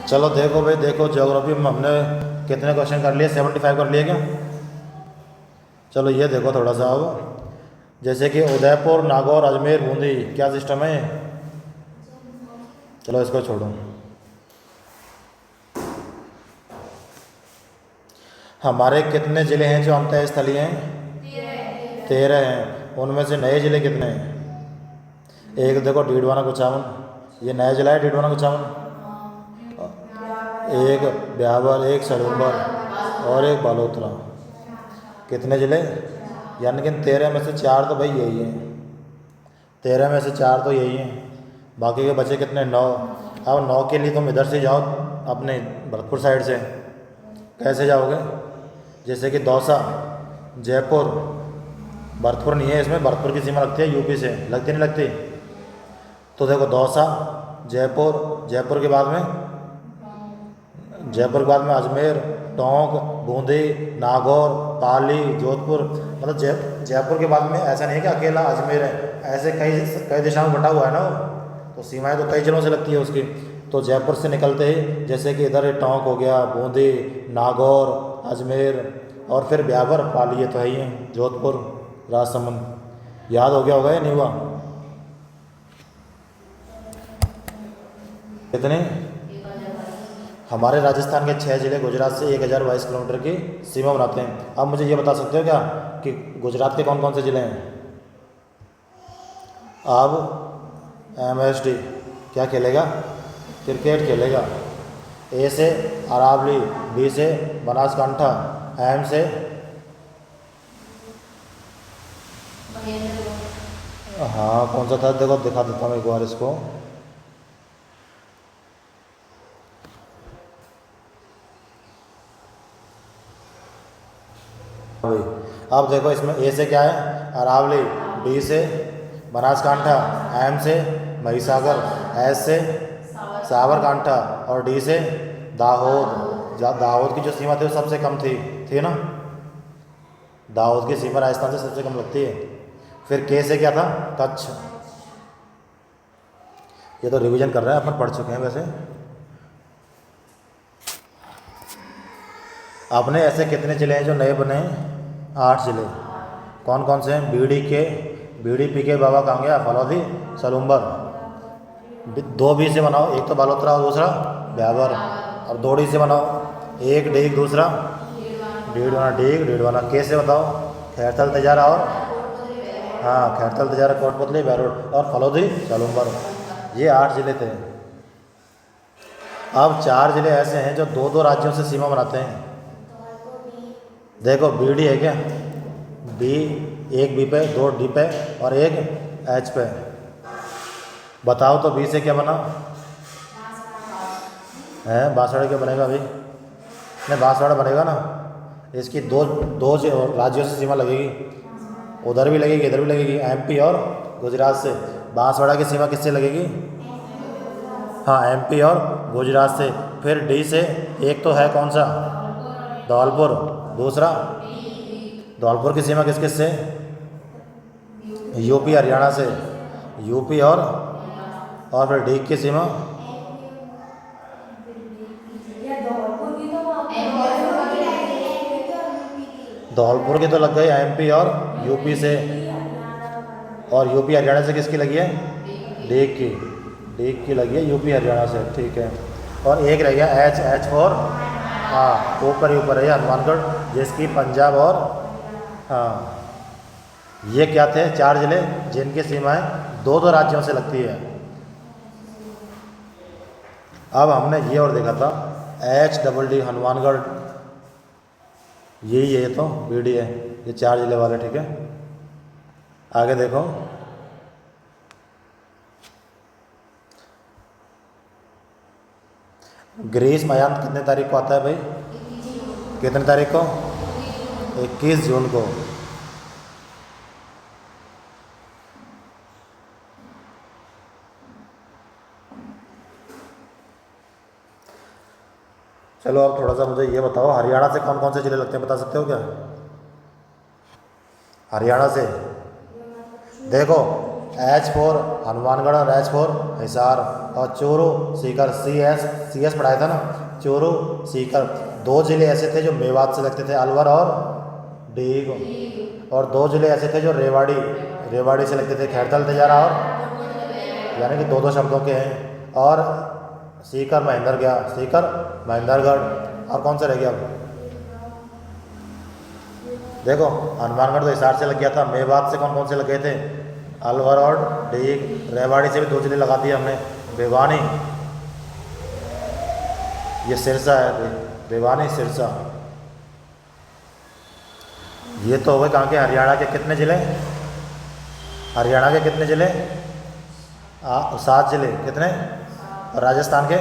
चलो देखो भाई, देखो ज्योग्राफी में हमने कितने क्वेश्चन कर लिए, 75 कर लिए क्या। चलो ये देखो थोड़ा सा अब, जैसे कि उदयपुर, नागौर, अजमेर, बूंदी, क्या सिस्टम है। चलो इसको छोड़ो। हमारे कितने ज़िले हैं जो अंतः स्थलीय हैं? 13 हैं। उनमें से नए ज़िले कितने हैं? एक देखो डीडवाना कुचामन, ये नया जिला है डीडवाना कुचामन। एक ब्यावर, एक सलूम्बर और एक बालोतरा। कितने ज़िले? यानी कि 13 में से 4 तो भाई यही हैं। 13 में से 4 तो यही हैं, बाकी के बचे कितने? 9। अब 9 के लिए तुम इधर से जाओ, अपने भरतपुर साइड से। कैसे जाओगे? जैसे कि दौसा, जयपुर, भरतपुर नहीं है इसमें, भरतपुर की सीमा लगती है यूपी से, लगती नहीं लगती? तो देखो दौसा, जयपुर, जयपुर के बाद में अजमेर, टोंक, बूंदी, नागौर, पाली, जोधपुर। मतलब जयपुर के बाद में ऐसा नहीं है कि अकेला अजमेर है, ऐसे कई कई दिशाओं में बटा हुआ है ना वो, तो सीमाएं तो कई जिलों से लगती है उसकी। तो जयपुर से निकलते ही जैसे कि इधर टोंक हो गया, बूंदी, नागौर, अजमेर और फिर ब्यावर, पाली, ये तो है ही है, जोधपुर, राजसमंद। याद हो गया होगा या नहीं हुआ? कितने? हमारे राजस्थान के 6 जिले गुजरात से 1022 किलोमीटर की सीमा बनाते हैं। अब मुझे ये बता सकते हो क्या कि गुजरात के कौन कौन से ज़िले हैं? अब MSD क्या खेलेगा? क्रिकेट खेलेगा। ए से अरावली, बी से बनासकांठा, एम से हाँ कौन सा था, देखो दिखा देता हूँ एक बार इसको। अब देखो इसमें ए से क्या है? अरावली, बी से बनासकांठा, एम से महिसागर, एस से साबरकांठा और डी से दाहोद। दाहोद की जो सीमा थी वो सबसे कम थी ना? दाहोद की सीमा राजस्थान से सबसे कम लगती है। फिर के से क्या था? कच्छ। ये तो रिवीजन कर रहे हैं, अपन पढ़ चुके हैं वैसे। अपने ऐसे कितने जिले हैं जो नए बने हैं? 8 जिले। कौन कौन से हैं? बीडी पी के बाबा कहाँ गया? फलौदी, सलूम्बर। 2 बी से बनाओ, एक तो बालोतरा और दूसरा ब्यावर। और 2 डी से बनाओ, एक डीग दूसरा डीडवाना। के से बताओ? खैरथल, तेजारा और हाँ खैरथल, तेजारा, कोटपुतली, बैरोड और फलौदी, सलूम्बर। ये 8 जिले थे। अब 4 जिले ऐसे हैं जो 2-2 राज्यों से सीमा बनाते हैं। देखो बीडी है क्या? बी, एक बी पे, 2 डी पे और एक एच पे। बताओ तो बी से क्या बना है? बांसवाड़ा क्या बनेगा अभी? नहीं बांसवाड़ा बनेगा ना। इसकी दो राज्यों से सीमा लगेगी, उधर भी लगेगी इधर भी लगेगी, MP और गुजरात से। बांसवाड़ा की सीमा किससे लगेगी? हाँ MP और गुजरात से। फिर डी से एक तो है कौन सा? धौलपुर। दूसरा धौलपुर की सीमा किस किस से? यूपी हरियाणा से। यूपी और फिर डी की सीमा धौलपुर की तो लग गई MP और यूपी से, और यूपी हरियाणा से किसकी लगी है? डी की लगी है यूपी हरियाणा से, ठीक है। और एक रह गया एच और हाँ ऊपर ही ऊपर है हनुमानगढ़, जिसकी पंजाब और हाँ। ये क्या थे? 4 जिले जिनकी सीमाएं 2-2 राज्यों से लगती है। अब हमने ये और देखा था HDD हनुमानगढ़, यही है, ये तो BD है, ये 4 जिले वाले, ठीक है। आगे देखो, ग्रीष्म अयान कितने तारीख को आता है भाई? कितने तारीख को? 21 जून को। चलो अब थोड़ा सा मुझे ये बताओ, हरियाणा से कौन कौन से जिले लगते हैं, बता सकते हो क्या? हरियाणा से देखो H फॉर हनुमानगढ़ और H फॉर हिसार। और चूरू सीकर, सी एस पढ़ाया था ना, चूरू सीकर। दो ज़िले ऐसे थे जो मेवात से लगते थे, अलवर और डीग। और दो ज़िले ऐसे थे जो रेवाड़ी से लगते थे, खैरथल तेजारा और, यानी कि दो दो शब्दों के हैं। और सीकर महेंद्रगढ़। और कौन सा रह गया अब? देखो हनुमानगढ़ तो हिसार से लग गया था, मेवात से कौन कौन से लग गए थे? अलवर और डीग। रेवाड़ी से भी दो ज़िले लगा दिए हमने, भिवानी, ये सिरसा है, भिवानी सिरसा। ये तो हो गए कहाँ के? हरियाणा के कितने ज़िले? हरियाणा के कितने ज़िले? 7 ज़िले। कितने? और राजस्थान के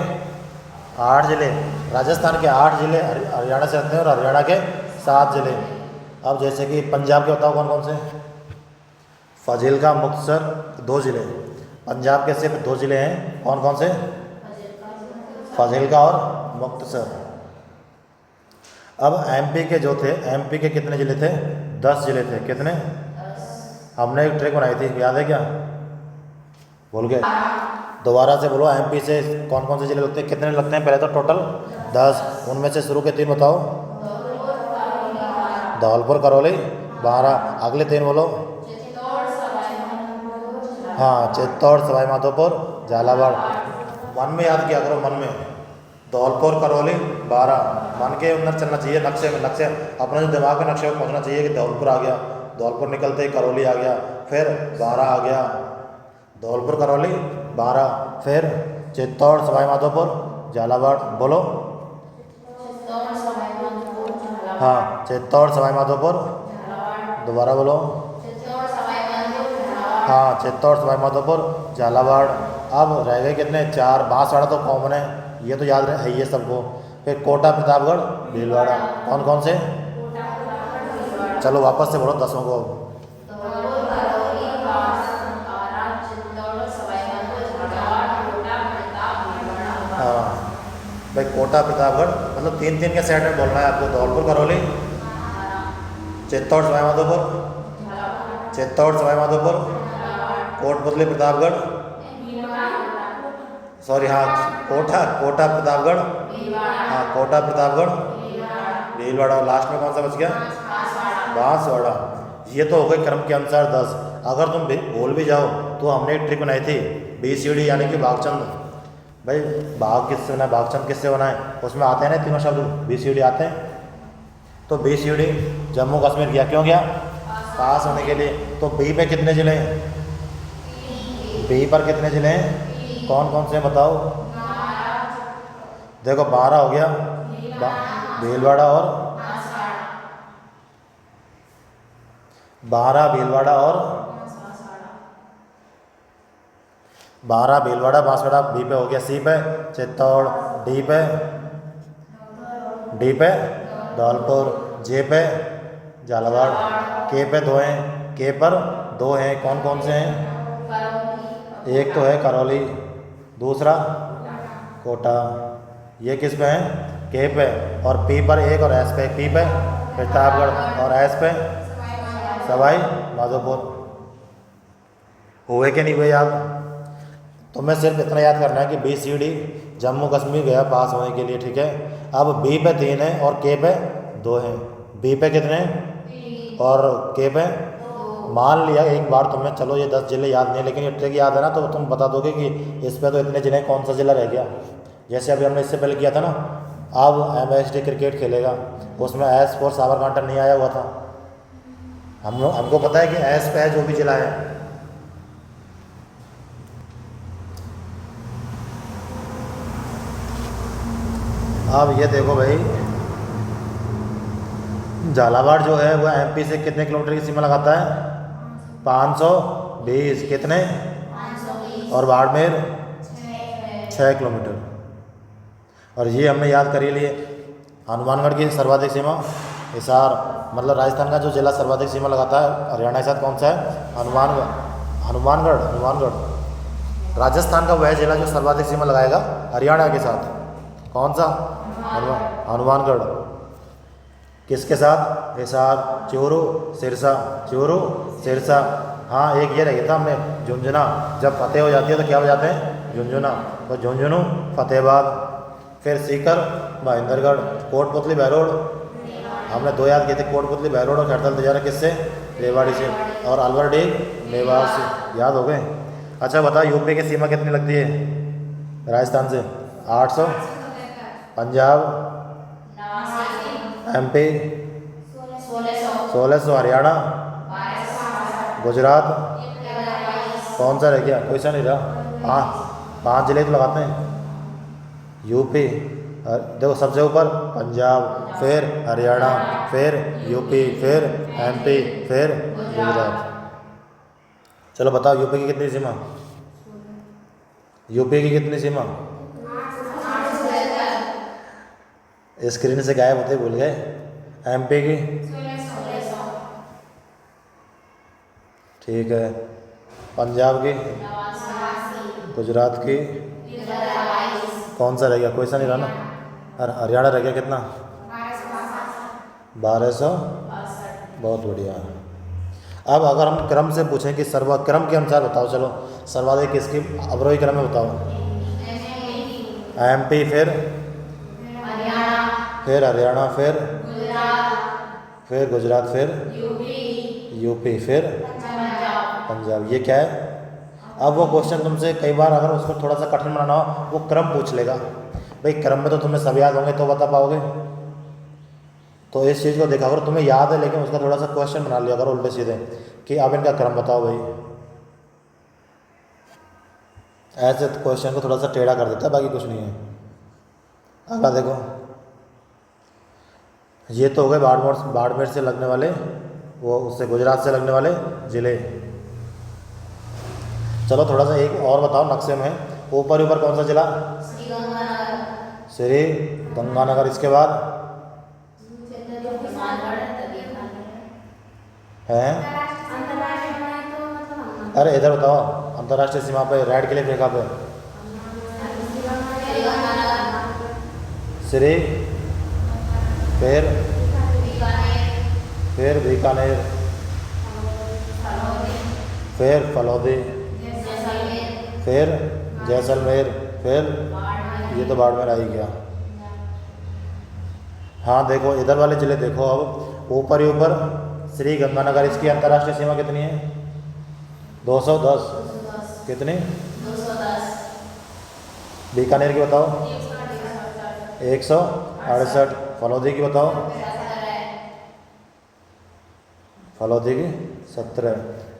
8 ज़िले। राजस्थान के 8 ज़िले हरियाणा से लगते हैं, और हरियाणा के 7 ज़िले। अब जैसे कि पंजाब के बताओ कौन कौन से? फाजिल्का, मुक्तसर, 2 ज़िले। पंजाब के सिर्फ 2 ज़िले हैं, कौन कौन से? फाजिल्का और मुक्तसर। अब एमपी के जो थे, एमपी के कितने ज़िले थे? 10 ज़िले थे। कितने? हमने एक ट्रिक बनाई थी, याद है क्या? भूल गए? दोबारा से बोलो, एमपी से कौन कौन से ज़िले लगते हैं? कितने लगते हैं पहले तो? टोटल 10। उनमें से शुरू के 3 बताओ। धौलपुर, करौली, 12। अगले 3 बोलो। हाँ, चित्तौड़, सवाई माधोपुर, झालावाड़। मन में याद किया करो, मन में। धौलपुर, करौली, 12। मन के अंदर चलना चाहिए, नक्शे अपने जो दिमाग के नक्शे में पहुँचना चाहिए कि धौलपुर आ गया, धौलपुर निकलते ही करौली आ गया, फिर 12 आ गया, धौलपुर करौली 12, फिर चित्तौड़, सवाई माधोपुर, झालावाड़। बोलो। हाँ, चित्तौड़, सवाई माधोपुर। दोबारा बोलो। हाँ, चित्तौड़, सवाई माधोपुर, झालावाड़। अब रह गए कितने? 4। बांसवाड़ा तो कॉमन है, ये तो याद है ये सबको। फिर कोटा, प्रतापगढ़, भीलवाड़ा। कौन कौन से? चलो वापस से बोलो 10 को। हाँ भाई, कोटा, प्रतापगढ़, मतलब 3-3 के सेट में बोलना है आपको। धौलपुर, करौली, चित्तौड़, सवाई माधोपुर, चित्तौड़, सवाई माधोपुर, कोटपुतली, प्रतापगढ़, सॉरी, हाँ, कोटा प्रतापगढ़, हाँ, कोटा प्रतापगढ़, भीलवाड़ा। और लास्ट में कौन सा बच गया? बांसवाड़ा। ये तो हो गई क्रम के अनुसार 10। अगर तुम भूल भी जाओ तो हमने एक ट्रिक बनाई थी, BCD, यानी कि भागचंद। भाई भाग किससे बना है, भागचंद किससे बना है? उसमें आते हैं ना तीनों शब्द, BCD आते हैं। तो BCD जम्मू कश्मीर गया, क्यों गया? पास होने के लिए। तो बी पे कितने ज़िले हैं? बी पर कितने ज़िले हैं? कौन कौन से बताओ? देखो 12 हो गया, भीलवाड़ा और 12 भीलवाड़ा और 12 भीलवाड़ा, बांसवाड़ा। बी पे हो गया। सी पे चित्तौड़, डी पे धौलपुर, जे पे झालावाड़, के पे 2 हैं, के पर 2 हैं। कौन कौन से हैं? एक तो है करौली, दूसरा कोटा। ये किस पे है? के पे। और पी पर 1 और एस पे। पी पे प्रतापगढ़ और एस पे सवाई माधोपुर। हुए कि नहीं हुए याद? तो मैं सिर्फ इतना याद करना है कि BCD जम्मू कश्मीर गया पास होने के लिए, ठीक है। अब बी पे 3 है और के पे 2 हैं। बी पे कितने हैं और के पे? मान लिया एक बार तुमने, चलो ये 10 ज़िले याद नहीं, लेकिन ये ट्रिक याद है ना, तो तुम बता दोगे कि इस पे तो इतने ज़िले, कौन सा ज़िला रह गया। जैसे अभी हमने इससे पहले किया था ना, अब MSD क्रिकेट खेलेगा, उसमें एस फॉर साबरकांठा नहीं आया हुआ था। हमको पता है कि एस पे है जो भी ज़िला है। अब ये देखो भाई, झालावाड़ जो है वह MP से कितने किलोमीटर की सीमा लगाता है? 520। कितने? और बाड़मेर 6 किलोमीटर। और ये हमने याद करी लिए। हनुमानगढ़ की सर्वाधिक सीमा हिसार, मतलब राजस्थान का जो जिला सर्वाधिक सीमा लगाता है हरियाणा के साथ, कौन सा है? हनुमानगढ़। राजस्थान का वह जिला जो सर्वाधिक सीमा लगाएगा हरियाणा के साथ, कौन सा? हनुमानगढ़। किसके साथ? हिसार, चूरू, सिरसा, चूरू, सिरसा। हाँ एक ये रह गया था हमने झुंझुना, जब फतेह हो जाती है तो क्या हो जाते हैं झुंझुना, तो झुंझुनू फतेहाबाद, फिर सीकर महेंद्रगढ़, कोटपुतली बहरोड, हमने दो याद किए थे, कोटपुतली बहरोड और खड़तल तिजारा किससे, रेवाड़ी से, और अलवर डीग मेवाड़ से, याद हो गए। अच्छा बताओ यूपी की सीमा कितनी लगती है राजस्थान से, 800, पंजाब, एमपी 1600, हरियाणा, गुजरात, कौन सा रह गया, कोई सा नहीं रहा, हाँ 5 जिले तो लगाते हैं, यूपी, देखो सबसे ऊपर पंजाब, फिर हरियाणा, फिर यूपी, फिर एमपी, फिर गुजरात। चलो बताओ यूपी की कितनी सीमा, यूपी की कितनी सीमा, स्क्रीन से गायब होते भूल गए। एमपी की, ठीक है, पंजाब की, गुजरात की, कौन सा रह गया, कोई सा नहीं रहा ना, और हरियाणा रह गया कितना, 1200, बहुत बढ़िया। अब अगर हम क्रम से पूछें कि क्रम के अनुसार बताओ, चलो सर्वाधिक किसकी अवरोही क्रम में बताओ, एमपी, फिर हरियाणा, फिर गुजरात, फिर यूपी, फिर पंजाब, ये क्या है। अब वो क्वेश्चन तुमसे कई बार अगर उसको थोड़ा सा कठिन बनाना हो वो क्रम पूछ लेगा, भाई क्रम में तो तुम्हें सब याद होंगे तो बता पाओगे, तो इस चीज़ को देखा करो, तुम्हें याद है लेकिन उसका थोड़ा सा क्वेश्चन बना लिया करो उल्टे सीधे कि अब इनका क्रम बताओ भाई, ऐसे क्वेश्चन को थोड़ा सा टेढ़ा कर देता है, बाकी कुछ नहीं है। अगला देखो, ये तो हो गए बाड़मेर से लगने वाले, वो उससे गुजरात से लगने वाले ज़िले। चलो थोड़ा सा एक और बताओ नक्शे में, ऊपर कौन सा जिला, श्री गंगानगर, इसके बाद है, अरे इधर बताओ अंतर्राष्ट्रीय सीमा पे रेड क्लिफ रेखा पे, श्री, फिर बीकानेर, फिर फलौदी, फिर जैसलमेर, फिर ये तो बाड़मेर आ ही गया। हाँ देखो इधर वाले जिले देखो, अब ऊपर श्री गंगानगर, इसकी अंतर्राष्ट्रीय सीमा कितनी है, 210, कितनी, बीकानेर की बताओ 168, फलौदी की बताओ, फलौदी की 17,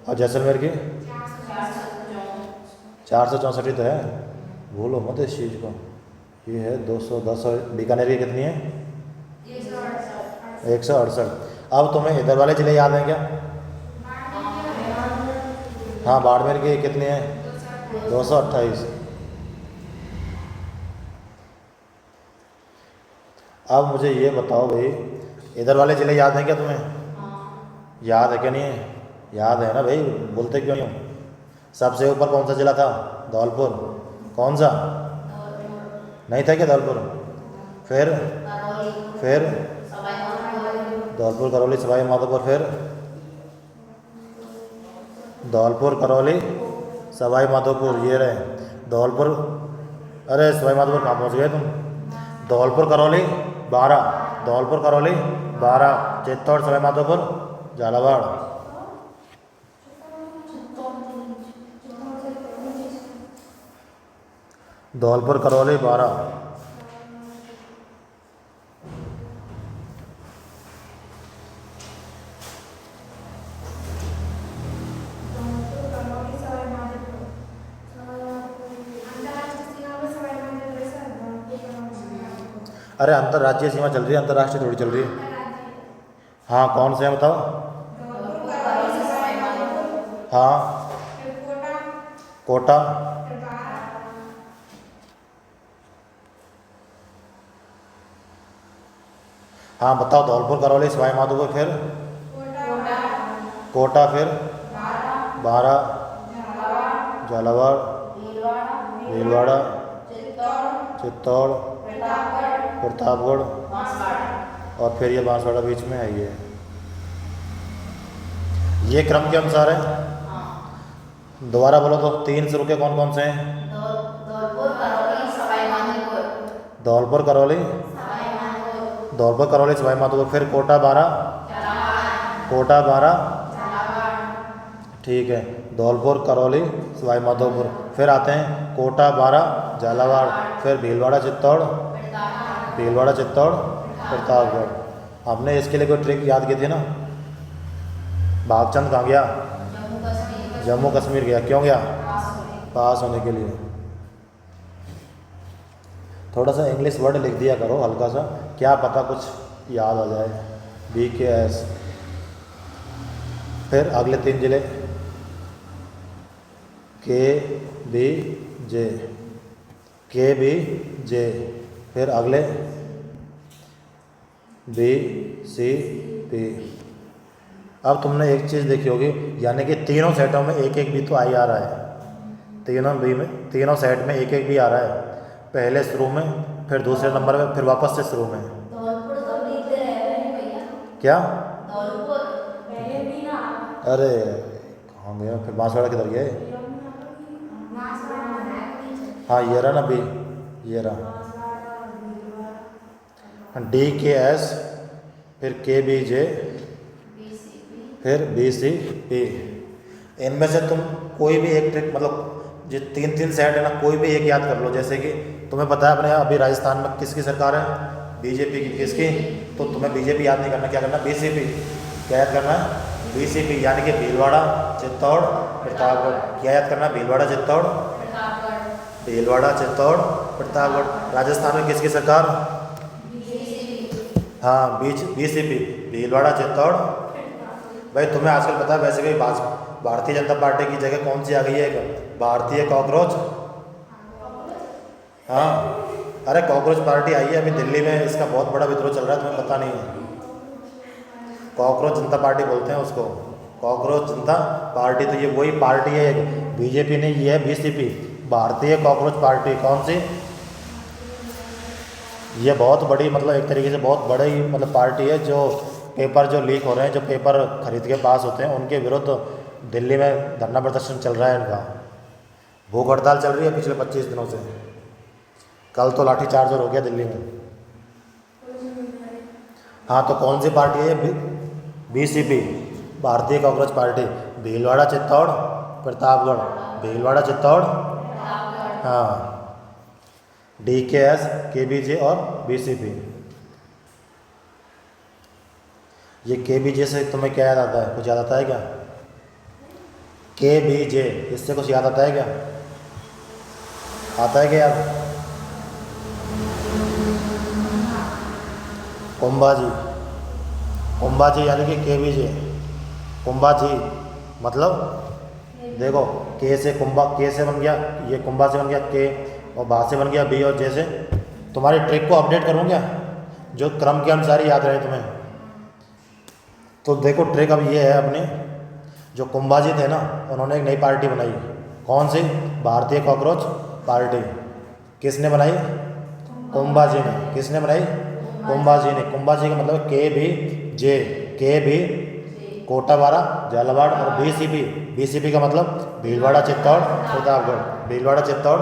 और जैसलमेर की 464 तो है, भूलो मत इस चीज़ को, ये है 210, और बीकानेर की कितनी है 168। अब तुम्हें इधर वाले जिले याद हैं क्या, हाँ बाड़मेर की कितनी है 228। अब मुझे ये बताओ भाई इधर वाले ज़िले याद हैं क्या तुम्हें, याद है क्या नहीं है, याद है ना भाई, बोलते क्यों नहीं हो। सबसे ऊपर कौन सा ज़िला था, धौलपुर, कौन सा, नहीं था क्या धौलपुर, फिर धौलपुर, करौली, सवाई माधोपुर, फिर धौलपुर, करौली, सवाई माधोपुर, ये रहे धौलपुर, अरे सवाई माधोपुर कहाँ पहुँच गए तुम, धौलपुर करौली 12, धौलपुर करौली 12, चित्तौड़, सवाई माधोपुर, झालावाड़, धौलपुर करौली 12। अरे अंतर्राज्यीय सीमा चल रही है, अंतर्राष्ट्रीय थोड़ी चल रही है। हाँ कौन से हैं बताओ, हाँ कोटा, हाँ बताओ धौलपुर, करौली, सवाई माधोपुर, फिर कोटा, फिर 12, झालावाड़, भीलवाड़ा, चित्तौड़, प्रतापगढ़, और फिर ये बांसवाड़ा बीच में है। ये क्रम के अनुसार है। दोबारा बोलो तो 3 शुरू के कौन कौन से हैं? धौलपुर, करौली, सवाई माधोपुर। धौलपुर, करौली, सवाई माधोपुर। धौलपुर, करौली, सवाई माधोपुर। फिर कोटा, बारा, झालावाड़। कोटा, बारा, झालावाड़। ठीक है। धौलपुर, करौली, सवाई माधोपुर। फिर आते हैं कोटा, बारा, झालावाड़। फिर भीलवाड़ा, चित्तौड़, प्रतापगढ़। भीलवाड़ा, चित्तौड़, प्रतापगढ़। आपने इसके लिए कोई ट्रिक याद की थी ना? भागचंद कहाँ गया? जम्मू कश्मीर। जम्मू कश्मीर गया। क्यों गया? पास होने। पास होने के लिए। थोड़ा सा इंग्लिश वर्ड लिख दिया करो हल्का सा, क्या पता कुछ याद आ जाए। BKS। फिर अगले 3 जिले KBJ, KBJ। फिर अगले BCP। अब तुमने एक चीज़ देखी होगी, यानी कि तीनों सेटों में एक एक भी तो आई आ रहा है। तीनों सेट में एक एक भी आ रहा है। पहले शुरू में, फिर दूसरे नंबर में, फिर वापस से शुरू में। धौलपुर तो लिखते रह रहे हैं भैया। क्या? धौलपुर पहले भी ना। अरे कहाँ गया? फिर बांसवाड़ा किधर गए? हाँ ये रहा ना बी, ये रहा DKS, फिर KBJ, फिर BCP। इनमें से तुम कोई भी एक ट्रिक, मतलब जो 3 सेट है ना, कोई भी एक याद कर लो। जैसे कि तुम्हें पता है अपने अभी राजस्थान में किसकी सरकार है? BJP की। किसकी? तो तुम्हें BJP याद नहीं करना, क्या करना? BCP। क्या याद करना है? BCP, यानी कि भीलवाड़ा, चित्तौड़, प्रतापगढ़। क्या याद करना? भीलवाड़ा, चित्तौड़, प्रतापगढ़। भीलवाड़ा, चित्तौड़, प्रतापगढ़। राजस्थान में किसकी सरकार? हाँ BCP, भीलवाड़ा, चित्तौड़। भाई तुम्हें आजकल पता है वैसे भी भारतीय जनता पार्टी की जगह कौन सी आ गई है? एक भारतीय कॉकरोच। हाँ, अरे कॉकरोच पार्टी आई है अभी दिल्ली में, इसका बहुत बड़ा विद्रोह चल रहा है, तुम्हें पता नहीं है? कॉकरोच जनता पार्टी बोलते हैं उसको, कॉकरोच जनता पार्टी। तो ये वही पार्टी है एक, BJP नहीं, ये है BCP, भारतीय कॉकरोच पार्टी। कौन सी? ये बहुत बड़ी, मतलब एक तरीके से बहुत बड़ी मतलब पार्टी है। जो पेपर जो लीक हो रहे हैं, जो पेपर खरीद के पास होते हैं, उनके विरुद्ध दिल्ली में धरना प्रदर्शन चल रहा है इनका। भूख हड़ताल चल रही है पिछले 25 दिनों से। कल तो लाठीचार्ज हो गया दिल्ली में। हाँ, तो कौन सी पार्टी है? BCP, भारतीय कॉकरोच पार्टी। भीलवाड़ा, चित्तौड़, प्रतापगढ़। भीलवाड़ा, चित्तौड़, हाँ, DKS, KBJ और BCP। ये KBJ से तुम्हें क्या याद आता है? कुछ याद आता है क्या? KBJ, इससे कुछ याद आता है क्या? आता है क्या याद? कुंभाजी, कुंभाजी यानी कि KBJ। कुंभाजी मतलब देखो, K से बन गया, ये कुंभा से बन गया K, और बा से बन गया B, और जैसे तुम्हारी ट्रिक को अपडेट करूँ क्या, जो क्रम के अनुसार ही याद रहे तुम्हें। तो देखो ट्रिक अब ये है, अपने जो कुंभाजी थे ना, उन्होंने एक नई पार्टी बनाई। कौन सी? भारतीय कॉकरोच पार्टी। किसने बनाई? कुंभाजी ने। किसने बनाई? कुंभाजी ने। कुंभाजी का मतलब KBJ, KB कोटा, बारा, झालावाड़, और BCP का मतलब भीलवाड़ा, चित्तौड़, प्रतापगढ़। भीलवाड़ा, चित्तौड़।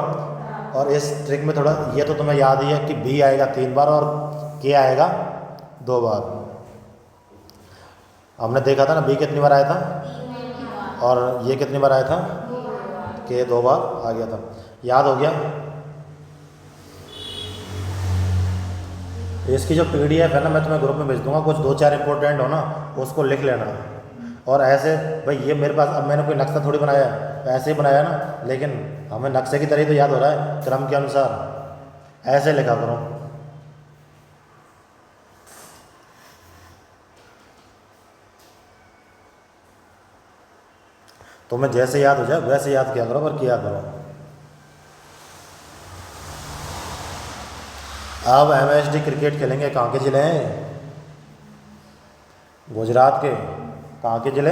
और इस ट्रिक में थोड़ा ये तो तुम्हें याद ही है कि B आएगा 3 बार और K आएगा 2 बार। हमने देखा था ना B कितनी बार आया था, और ये कितनी बार आया था? K 2 बार आ गया था। याद हो गया? इसकी जो PDF है ना, मैं तुम्हें ग्रुप में भेज दूंगा। कुछ 2-4 इंपॉर्टेंट हो ना, उसको लिख लेना। और ऐसे भाई, ये मेरे पास, अब मैंने कोई नक्शा थोड़ी बनाया है, ऐसे ही बनाया ना, लेकिन हमें नक्शे की तरह ही तो याद हो रहा है, क्रम के अनुसार। ऐसे लिखा करो। तुम्हें जैसे याद हो जाए वैसे याद किया करो, पर किया करो। अब MSD क्रिकेट खेलेंगे। कहाँ के जिले हैं? गुजरात के। कहाँ के जिले?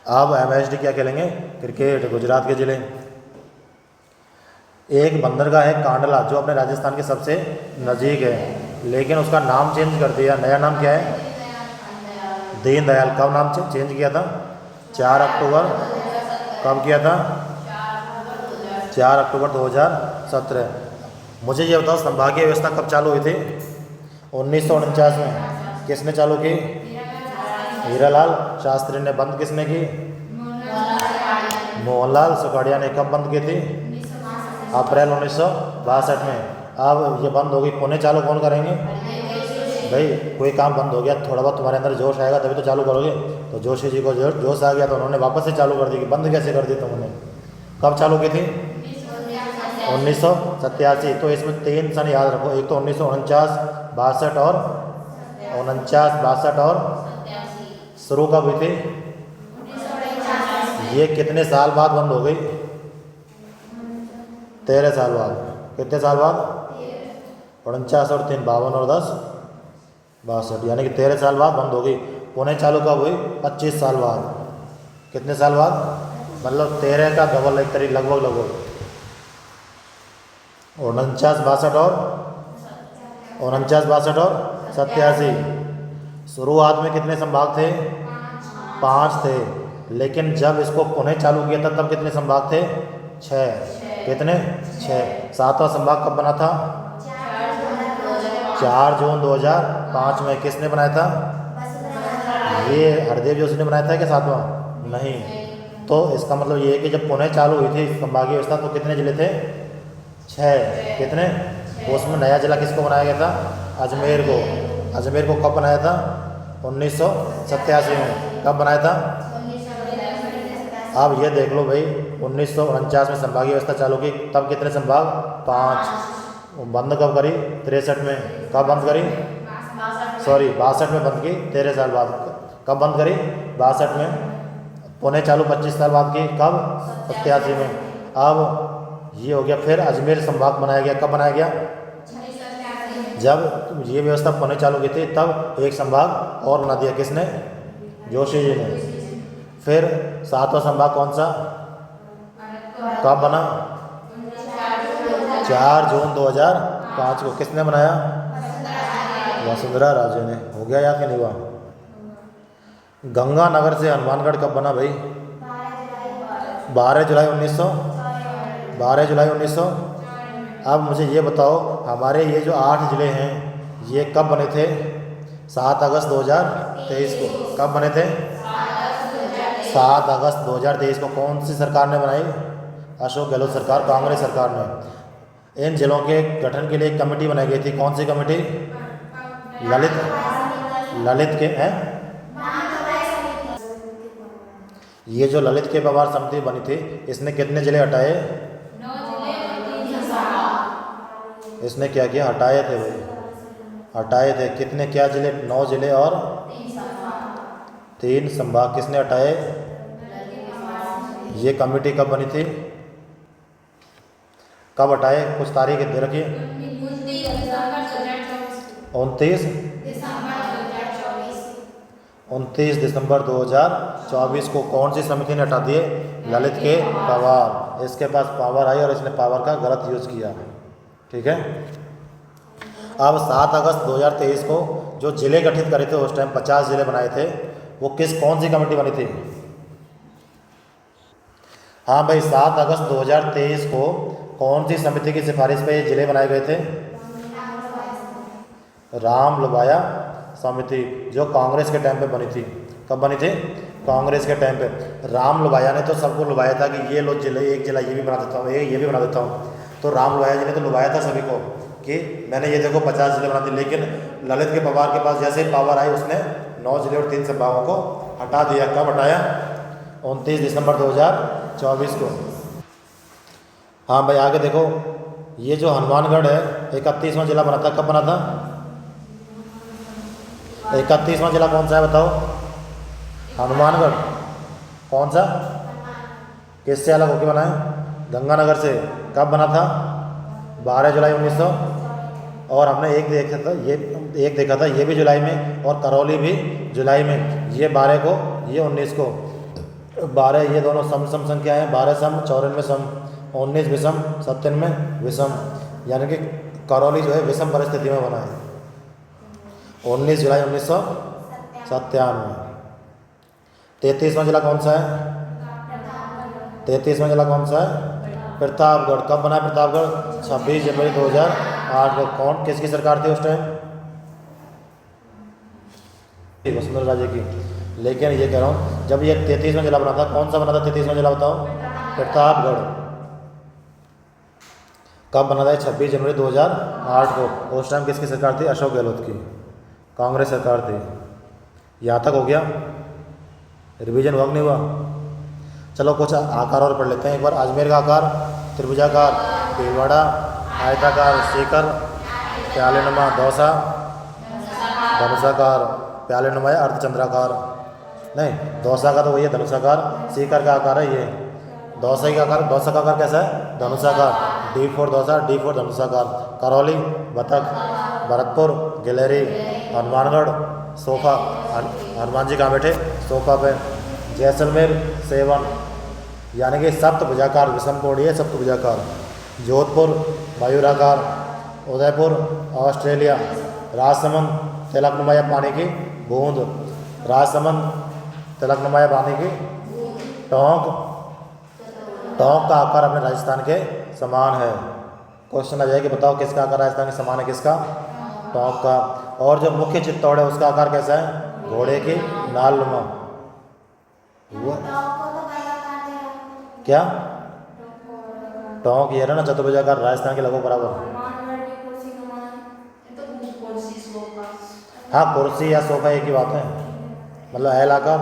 अब MSD क्या खेलेंगे? क्रिकेट, गुजरात के जिले। एक बंदरगाह है कांडला, जो अपने राजस्थान के सबसे नज़दीक है, लेकिन उसका नाम चेंज कर दिया। नया नाम क्या है? दीनदयाल। कब नाम चेंज किया था? 4 अक्टूबर कब किया था? 4 अक्टूबर 2017। मुझे ये बताओ संभागीय व्यवस्था कब चालू हुई थी? 1949 में। किसने चालू की? हीरालाल शास्त्री ने। बंद किसने की? मोहनलाल सुखाड़िया ने। कब बंद की थी? अप्रैल 1962 में। अब ये बंद होगी, पुनः चालू कौन करेंगे? भाई कोई काम बंद हो गया, थोड़ा बहुत तुम्हारे अंदर जोश आएगा तभी तो चालू करोगे। तो जोशी जी को जोश आ गया तो उन्होंने वापस से चालू कर दी। कि बंद कैसे कर दी तुमने? कब चालू की थी? 1987। तो इसमें 3 सन याद रखो। एक तो 1949, 62 और 49, 62 और शुरू कब हुई थी? ये कितने साल बाद बंद हो गई? 13 साल बाद। कितने साल बाद? 49 और 3 52 और 10 62, यानी कि 13 साल बाद बंद हो गई। पुणे चालू कब हुई? 25 साल बाद। कितने साल बाद? मतलब 13 का डबल, एक तरीके लगभग 49, 62 और 49, 62 और 87। शुरुआत में कितने संभाग थे? 5 थे। लेकिन जब इसको पुणे चालू किया था तब कितने संभाग थे? 6। कितने? 6। 7वां संभाग कब बना था? 4 जून 2005 में। किसने बनाया था? ये हरदेव जोशी ने बनाया था कि 7वां? नहीं। तो इसका मतलब ये है कि जब पुणे चालू हुई थी संभागीय व्यवस्था तो कितने जिले थे? 6। कितने? उसमें नया जिला किसको बनाया गया था? अजमेर को। अजमेर को कब बनाया था? 1987 में। कब बनाया था? अब ये देख लो भाई, 1949 में संभागीय व्यवस्था चालू की, तब कितने संभाग? 5। बंद कब करी? 63 में। कब बंद करी? सॉरी 62 में बंद की, 13 साल बाद। कब बंद करी? 62 में। पुणे चालू 25 साल बाद की। कब? 87 में। अब ये हो गया। फिर अजमेर संभाग बनाया गया। कब बनाया गया? जब ये व्यवस्था पुणे चालू की थी तब एक संभाग और बना दिया। किसने? जोशी जी ने। फिर 7वां संभाग कौन सा? कब बना? 4 जून 2005 को। किसने बनाया? वसुंधरा राजे ने। हो गया याद कि नहीं हुआ? गंगानगर से हनुमानगढ़ कब बना भाई? 12 जुलाई 1900। 12 जुलाई 1900। अब मुझे ये बताओ, हमारे ये जो 8 जिले हैं ये कब बने थे? 7 अगस्त 2023 को। कब बने थे? 7 अगस्त 2023 को। कौन सी सरकार ने बनाई? अशोक गहलोत सरकार, कांग्रेस सरकार ने। इन जिलों के गठन के लिए एक कमेटी बनाई गई थी। कौन सी कमेटी? ललित के हैं। ये जो ललित के व्यवहार समिति बनी थी इसने कितने जिले हटाए? 9 जिले और 3 संभाग। इसने क्या किया? हटाए थे भाई, हटाए थे। कितने क्या जिले? 9 जिले और 3 संभाग। किसने हटाए? ये कमेटी कब बनी थी? कब हटाए? कुछ तारीख दे रखिए। 29 दिसंबर 2024 को। कौन सी समिति ने हटा दिए? ललित के पवार। इसके पास पावर आई और इसने पावर का गलत यूज किया। ठीक है। अब 7 अगस्त 2023 को जो जिले गठित करे थे उस टाइम 50 जिले बनाए थे, वो कौन सी कमेटी बनी थी? हाँ भाई, 7 अगस्त 2023 को कौन सी समिति की सिफारिश पे ये जिले बनाए गए थे? राम लुबाया समिति, जो कांग्रेस के टाइम पे बनी थी। कब बनी थी? कांग्रेस के टाइम पे। राम लुबाया ने तो सबको लुभाया था कि ये लो जिले, एक जिला ये भी बना देता हूँ, ये भी बना देता हूँ। तो राम लुबाया जी ने तो लुभाया था सभी को कि मैंने ये देखो 50 जिले बना दिए। लेकिन ललित के पवार के पास जैसे ही पावर आई उसने 9 जिले और 3 संभागों को हटा दिया। कब हटाया? 29 दिसंबर 2024 को। हाँ भाई, आगे देखो। ये जो हनुमानगढ़ है 31वां जिला बना था। कब बना था? 31वां जिला कौन सा है बताओ? हनुमानगढ़। कौन सा? किससे अलग होकर बना है? गंगानगर से। कब बना था? 12 जुलाई 1900। और हमने एक देखा था ये भी जुलाई में और करौली भी जुलाई में। ये 12 को, ये 19 को। 12 ये दोनों सम संख्या है। 12 सम 94 सम, 19 विषम 97 विषम, यानी कि करौली जो है विषम परिस्थिति में बना है। 19 जुलाई 1997। 33वां जिला कौन सा है? 33वां जिला कौन सा है? प्रतापगढ़। कब बना है प्रतापगढ़? 26 जनवरी 2008 को। कौन किसकी सरकार थी उस टाइम? वसुंधरा राजे की। लेकिन ये कह रहा हूँ जब ये 33वां जिला बना था, कौन सा बना था 33वां जिला बताओ? प्रतापगढ़। कब बना था? 26 जनवरी 2008 को। उस टाइम किसकी सरकार थी? अशोक गहलोत की, कांग्रेस सरकार थी। यहाँ तक हो गया, रिवीजन हुआ नहीं हुआ? चलो कुछ आकार और पढ़ लेते हैं एक बार। अजमेर का आकार त्रिभुजाकार, भीलवाड़ा आयताकार, सीकर प्यालेनुमा, दौसा धनुषाकार, प्यालेनुमा है अर्धचंद्राकार। नहीं, दौसा का तो वही है धनुषाकार, सीकर का आकार है ये। दौसा का आकार, दौसा का आकार कैसा है? धनुषाकार। D4 दौसा, D4 धनुषाकार। करौली बतख, भरतपुर गिलहरी, हनुमानगढ़ सोफा, हनुमान जी कहाँ बैठे? सोफा पे। जैसलमेर सेवन, यानी कि सप्तभुजाकार, विषम कोणीय है सप्तभुजाकार। जोधपुर मयूराकार। उदयपुर ऑस्ट्रेलिया। राजसमंद तिलकनुमा पानी की बूंद, राजसमंद तिलकनुमा पानी की। टोंक, टोंक का आकार अपने राजस्थान के समान है। क्वेश्चन आ जाए कि बताओ किसका आकार राजस्थान के समान है? किसका? टोंक का। और जो मुख्य चित्तौड़ है उसका आकार कैसा है? घोड़े की नालनुमा। वो क्या? टोंक ये रहा ना चतुर्भुजाकार, राजस्थान के लगभग बराबर। हाँ, कुर्सी या सोफा एक ही बात है, मतलब एल आकार,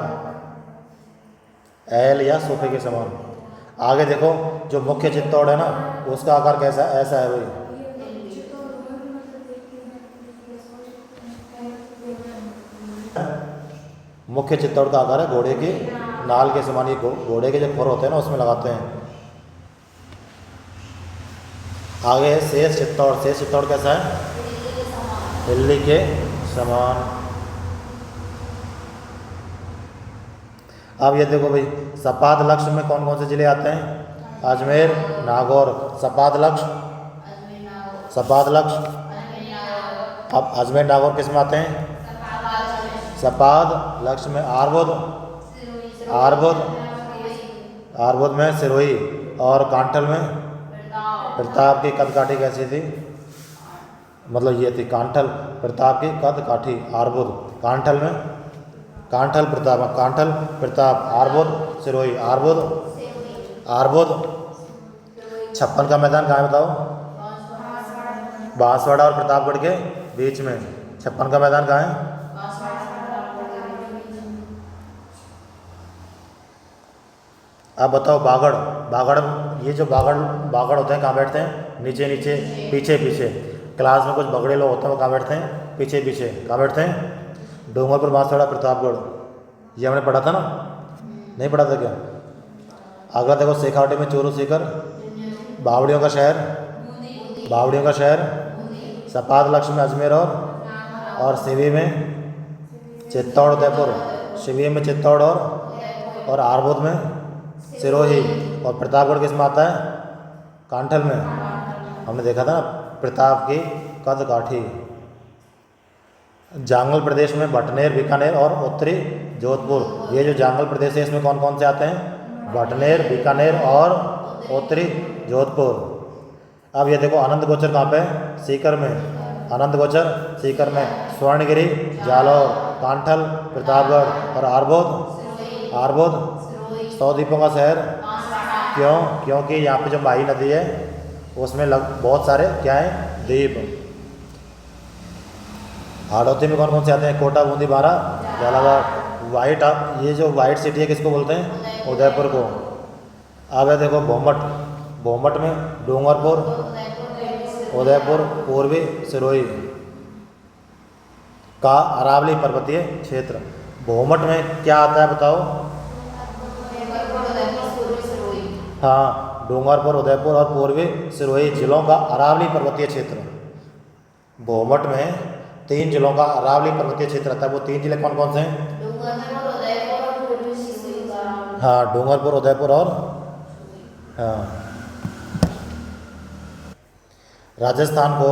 एल या सोफे के समान। आगे देखो, जो मुख्य चित्तौड़ है ना उसका आकार कैसा है? ऐसा है भाई। मुख्य चित्तौड़ का आकार है घोड़े की नाल के समान। ये घोड़े के जो खुर होते हैं ना उसमें लगाते हैं। आगे है शेष चित्तौड़। शेष चित्तौड़ कैसा है? दिल्ली के समान। अब ये देखो भाई, सपाद लक्ष्य में कौन कौन से जिले आते हैं? अजमेर, नागौर। सपाद लक्ष्य, सपाद लक्ष्य। अब अजमेर नागौर किस में आते हैं? सपाद लक्ष्य में आरबुद, आरबुद, आरबुद में सिरोही। और कांठल में प्रताप की कदकाठी कैसी थी? मतलब ये थी कांठल, प्रताप की कदकाठी। आरबुद कांठल में, कांठल प्रताप, कांठल प्रताप, आरबुद सिरोही। आरबुद, आरबुद। 56 का मैदान कहाँ है बताओ? बांसवाड़ा और प्रतापगढ़ के बीच में 56 का मैदान कहाँ है? अब बताओ बागड़, बागड़, ये जो बागड़ होते हैं कहाँ बैठते हैं? नीचे नीचे, पीछे पीछे। क्लास में कुछ बगड़े लोग होते हैं वो कहाँ बैठते हैं? पीछे पीछे। कहाँ बैठते हैं? डूंगरपुर, बांसवाड़ा, प्रतापगढ़। ये हमने पढ़ा था ना? नहीं पढ़ा था क्या? अगला देखो, शेखावाटी में चोरू सीकर, बावड़ियों का शहर, बावड़ियों का शहर। सपाद लक्ष्य में अजमेर और सिवी में चित्तौड़ उदयपुर। सिवी में चित्तौड़ और आरबुद में सिरोही। और प्रतापगढ़ किस में आता है? कांठल में। हमने देखा था ना, प्रताप की कदकाठी। जांगल प्रदेश में भटनेर, बीकानेर और उत्तरी जोधपुर। ये जो जांगल प्रदेश है इसमें कौन कौन से आते हैं? भटनेर, बीकानेर और उत्तरी जोधपुर। अब ये देखो, आनंद गोचर कहाँ पे? सीकर में। आनंद गोचर सीकर में। स्वर्णगिरी, जालौर, कांठल, प्रतापगढ़ और आरबुद, आरबुद 100 द्वीपों का शहर। क्यों? क्योंकि यहाँ पे जो माही नदी है उसमें बहुत सारे क्या हैं? द्वीप। हाड़ौती में कौन कौन से आते हैं? कोटा, बूंदी, बारा, झालावाड़। वाइट, ये जो वाइट सिटी है किसको बोलते हैं? उदयपुर को। अब है देखो भोमट, भोमट में डूंगरपुर, उदयपुर, पूर्वी सिरोही का अरावली पर्वतीय क्षेत्र। भोमट में क्या आता है बताओ? हाँ, डूंगरपुर, उदयपुर और पूर्वी सिरोही जिलों का अरावली पर्वतीय क्षेत्र। भोमट में 3 जिलों का अरावली पर्वतीय क्षेत्र आता है। वो 3 जिले कौन कौन से हैं? हाँ, डूंगरपुर, उदयपुर और हाँ। राजस्थान को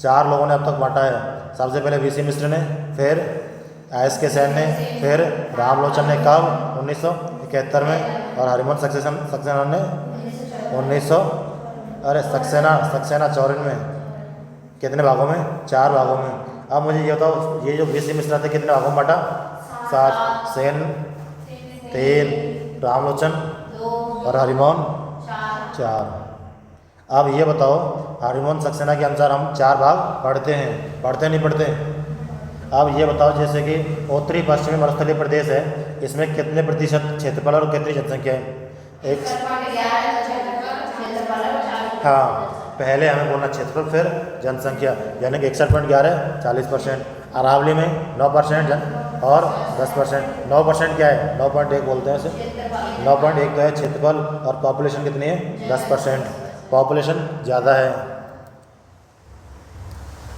4 लोगों ने अब तक बांटा है। सबसे पहले वीसी मिश्र ने, फिर एस के सेन ने, फिर रामलोचन ने कब 1971 में, और हरिवंश सक्सेना ने 1900 अरे सक्सेना 54 में। कितने भागों में? 4 भागों में। अब मुझे ये बताओ, ये जो वीसी मिश्रा थे कितने भागों में बांटा? 7। सेन 3, रामलोचन और हरिमोहन 4। अब ये बताओ, हरिवंश सक्सेना के अनुसार हम 4 भाग पढ़ते नहीं पढ़ते? अब ये बताओ, जैसे कि उत्तरी पश्चिमी मरुस्थलीय प्रदेश है, इसमें कितने प्रतिशत क्षेत्रफल और कितनी जनसंख्या है? एक हाँ, पहले हमें बोलना क्षेत्रफल फिर जनसंख्या, यानी कि 61.11 40%। अरावली में 9% और 10%। 9% क्या है? 9.1 बोलते हैं इसे। 9.1 तो है क्षेत्रफल, और पॉपुलेशन कितनी है? 10%। पॉपुलेशन ज़्यादा है।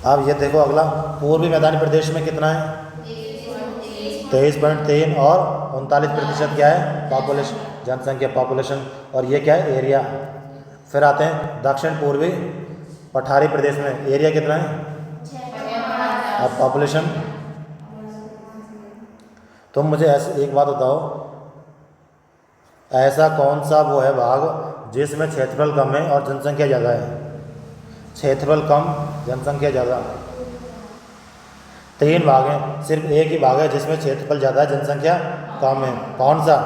अब ये देखो अगला, पूर्वी मैदानी प्रदेश में कितना है? 23.3 और 39% क्या है? पॉपुलेशन, जनसंख्या, पॉपुलेशन। और ये क्या है? एरिया। फिर आते हैं दक्षिण पूर्वी पठारी प्रदेश में, एरिया कितना है? अब पॉपुलेशन। तुम मुझे ऐसे एक बात बताओ, ऐसा कौन सा वो है भाग जिसमें क्षेत्रफल कम है और जनसंख्या ज़्यादा है? क्षेत्रफल कम, जनसंख्या ज़्यादा। 3 भाग हैं, सिर्फ एक ही भाग है जिसमें क्षेत्रफल ज़्यादा है, जनसंख्या कम है। कौन सा?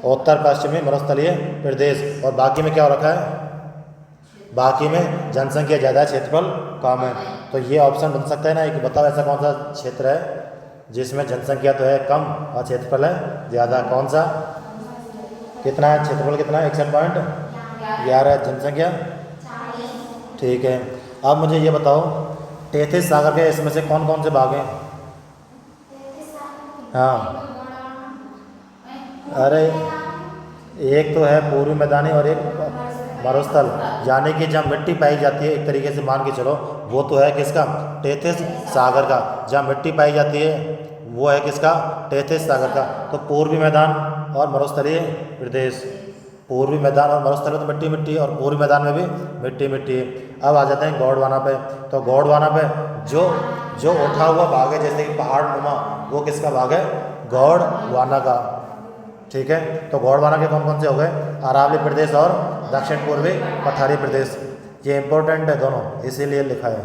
उत्तर पश्चिमी मरुस्थलीय प्रदेश। और बाकी में क्या हो रखा है? बाकी में जनसंख्या ज़्यादा है, क्षेत्रफल कम है। तो ये ऑप्शन बन सकता है ना, एक बताओ ऐसा कौन सा क्षेत्र है जिसमें जनसंख्या तो है कम और क्षेत्रफल है ज़्यादा? कौन सा? कितना है क्षेत्रफल? कितना है? 61.11। जनसंख्या? ठीक है। अब मुझे ये बताओ, टेथिस सागर के इसमें से कौन कौन से भाग हैं? हाँ, अरे एक तो है पूर्वी मैदानी और एक मरुस्थल, यानी कि जहाँ मिट्टी पाई जाती है, एक तरीके से मान के चलो, वो तो है किसका? टेथिस सागर का। जहाँ मिट्टी पाई जाती है वो है किसका? टेथिस सागर का। तो पूर्वी मैदान और मरुस्थलीय प्रदेश, पूर्वी मैदान और मरुस्थल में तो मिट्टी मिट्टी, और पूर्वी मैदान में भी मिट्टी मिट्टी है। अब आ जाते हैं गोंडवाना पे। तो गोंडवाना पे जो उठा हुआ भाग है, जैसे कि पहाड़ नुमा, वो किसका भाग है? गोंडवाना का। ठीक है, तो गोंडवाना के कौन कौन से हो गए? अरावली प्रदेश और दक्षिण पूर्वी पठारी प्रदेश। ये इंपॉर्टेंट है दोनों, इसीलिए लिखा है।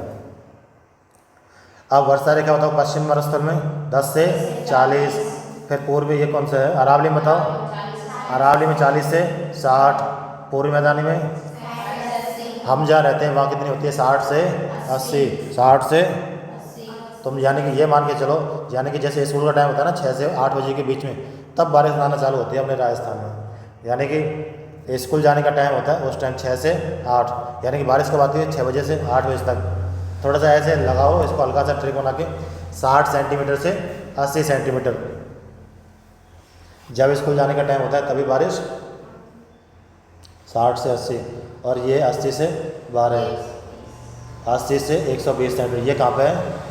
अब वर्षा रेखा बताओ, पश्चिम मरुस्थल में 10 से 40। फिर पूर्वी ये कौन सा है? अरावली में बताओ। अरावली में 40 से 60। पूर्वी मैदानी में हम जहाँ रहते हैं वहाँ कितनी होती है? 60 से 80। 60 से तुम यानी कि ये मान के चलो, यानी कि जैसे स्कूल का टाइम होता है ना 6 से 8 बजे के बीच में, तब बारिश आना चालू होती है अपने राजस्थान में। यानी कि स्कूल जाने का टाइम होता है उस टाइम 6 से 8, यानी कि बारिश कब आती है? 6 बजे से 8 बजे तक। थोड़ा सा ऐसे लगाओ इसको, हल्का सा ट्रिक बना के, 60 सेंटीमीटर से 80 सेंटीमीटर जब स्कूल जाने का टाइम होता है तभी बारिश 60 से 80, और ये 80 से 12, 80 से 120 सेंटीमीटर। ये कहाँ पे है?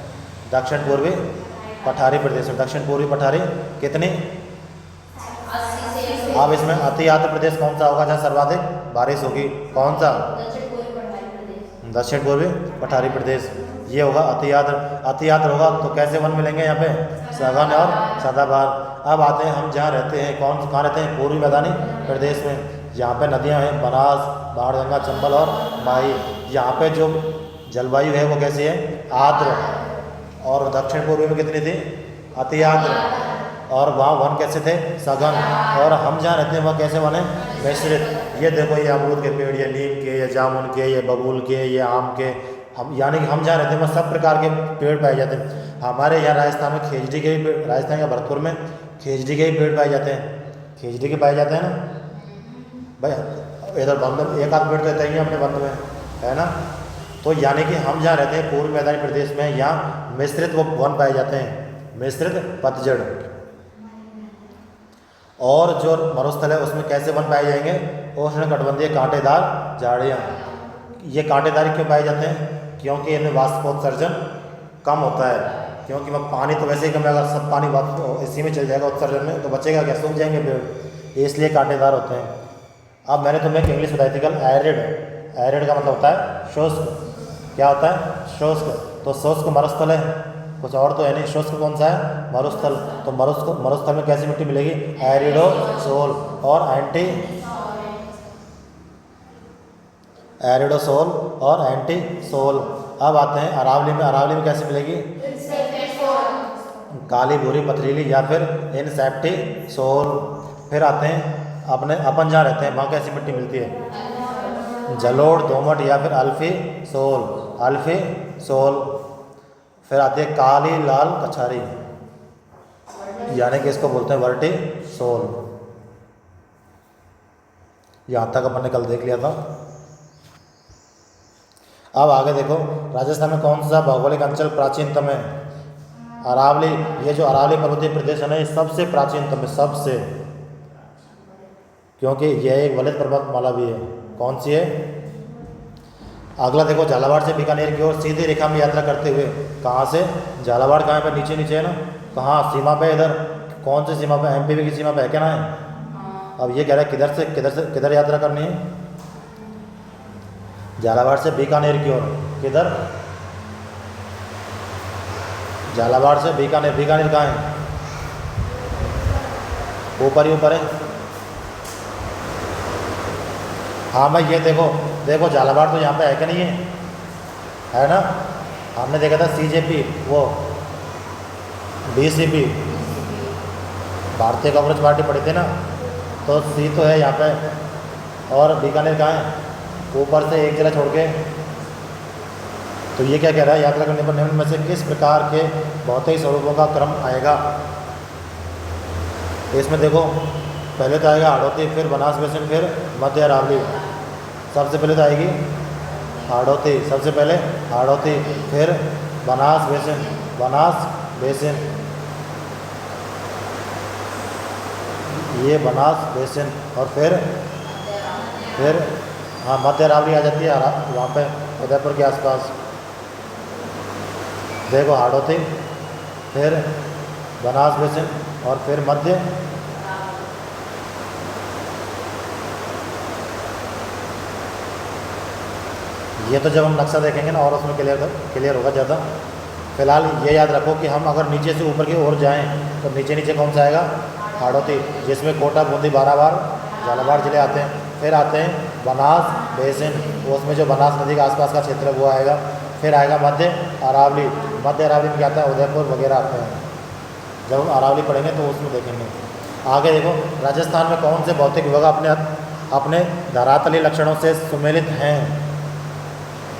दक्षिण पूर्वी पठारी प्रदेश में। दक्षिण पूर्वी पठारी कितनी? अब इसमें अति आर्द्र प्रदेश कौन सा होगा जहाँ सर्वाधिक बारिश होगी? कौन सा? दक्षिण पूर्वी पठारी प्रदेश। ये होगा अति आर्द्र। अति आर्द्र होगा तो कैसे वन मिलेंगे यहाँ पे? सघन और सदाबहार। अब आते हैं हम जहाँ रहते हैं, कहाँ रहते हैं? पूर्वी मैदानी प्रदेश में। यहाँ पे नदियाँ हैं बनास, बाणगंगा, चंबल और माही। यहाँ पे जो जलवायु है वो कैसी है? आर्द्र। और दक्षिण पूर्वी में कितनी थी? अति आर्द्र। और वहाँ वन कैसे थे? सघन। और हम जहाँ रहते हैं वहाँ कैसे वन है? मिश्रित। ये देखो, ये अमरूद के पेड़, ये नीम के, ये जामुन के, ये बबूल के, ये आम के, हम यानी कि हम जहाँ रहते हैं वहाँ सब प्रकार के पेड़ पाए जाते हैं। हमारे यहाँ राजस्थान में खेजड़ी के भी पेड़, राजस्थान के भरतपुर में खेजड़ी के भी पेड़ पाए जाते हैं। खेजड़ी के पाए जाते हैं ना भाई, इधर बंद एक आध पेड़ रहता ही अपने बंद में, है ना। तो यानी कि हम जहाँ रहते हैं पूर्वी मैदानी प्रदेश में, यहाँ मिश्रित वो वन पाए जाते हैं, मिश्रित पतझड़। और जो मरुस्थल है उसमें कैसे वन पाए जाएंगे? उष्णकटिबंधीय कांटेदार झाड़ियाँ। ये कांटेदार क्यों पाए जाते हैं? क्योंकि इनमें वाष्पोत्सर्जन कम होता है, क्योंकि वह पानी तो वैसे ही कम है, अगर सब पानी इसी में चल जाएगा उत्सर्जन में तो बचेगा क्या? सूख जाएंगे पेड़, इसलिए कांटेदार होते हैं। अब मैंने तुम्हें एक इंग्लिश बताई थी कल, एरिड। एरिड का मतलब होता है शुष्क। क्या होता है? शुष्क। तो शुष्क मरुस्थल है, कुछ और तो है नहीं। शुष्क कौन सा है? मरुस्थल। तो मरुस्थल में कैसी मिट्टी मिलेगी? एरिडोसोल और एरिडोसोल और एंटीसोल। अब आते हैं अरावली में। अरावली में कैसी मिलेगी? काली भूरी पथरीली या फिर इनसेप्टिसोल। फिर आते हैं अपने अपन जहाँ रहते हैं वहाँ कैसी मिट्टी मिलती है? जलोढ़, दोमट या फिर अल्फी सोल। फिर आती है काली लाल कछारी, यानी कि इसको बोलते हैं वर्टिसोल। यहाँ तक अपन ने कल देख लिया था। अब आगे देखो, राजस्थान में कौन सा भौगोलिक अंचल प्राचीनतम है? अरावली। ये जो अरावली पर्वतीय प्रदेश है ना, ये सबसे प्राचीनतम है, सबसे, क्योंकि यह एक वलित पर्वतमाला भी है। कौन सी है? अगला देखो, झालावाड़ से बीकानेर की ओर सीधी रेखा में यात्रा करते हुए, कहाँ से? झालावाड़ कहाँ पे? नीचे नीचे है ना, कहाँ? सीमा पे। इधर कौन सी सीमा पे? एमपी की सीमा पे है क्या ना है? अब ये कह रहा है किधर यात्रा करनी है? झालावाड़ से बीकानेर की ओर। किधर? झालावाड़ से बीकानेर। बीकानेर कहाँ है? ऊपर ही ऊपर है। हाँ भाई, ये देखो झालावाड़ तो यहाँ पे है क्या नहीं है ना? हमने देखा था CJP, वो BCP, भारतीय कम्युनिस्ट पार्टी पढ़ी थी ना, तो C तो है यहाँ पे। और बीकानेर कहाँ है? ऊपर से एक जिला छोड़ के। तो ये क्या कह रहा है? यात्रा करने पर निम्न में से किस प्रकार के भौतिक स्वरूपों का क्रम आएगा? इसमें देखो, पहले तो आएगा हाड़ौती, फिर बनास बेसिन, फिर मध्य अरावली। सबसे पहले तो आएगी हाड़ौती, सबसे पहले हाड़ौती, फिर बनास बेसिन, ये बनास बेसिन, और फिर हाँ मध्य अरावली आ जाती है वहाँ पे उदयपुर के आसपास। देखो हाड़ौती, फिर बनास बेसिन, और फिर मध्य। ये तो जब हम नक्शा देखेंगे ना और उसमें क्लियर होगा ज़्यादा। फिलहाल ये याद रखो कि हम अगर नीचे से ऊपर की ओर जाएं तो नीचे कौन सा आएगा? हाड़ौती, जिसमें कोटा, बूंदी, बाराबार, झालावाड़ जिले आते हैं। फिर आते हैं बनास बेसिन, उसमें जो बनास नदी के आसपास का क्षेत्र है वो आएगा। फिर आएगा मध्य अरावली। मध्य अरावली में क्या आता है? उदयपुर वगैरह आते हैं। जब हम अरावली पढ़ेंगे तो उसमें देखेंगे। आगे देखो, राजस्थान में कौन से भौतिक विभाग अपने धरातलीय लक्षणों से सुमेलित हैं,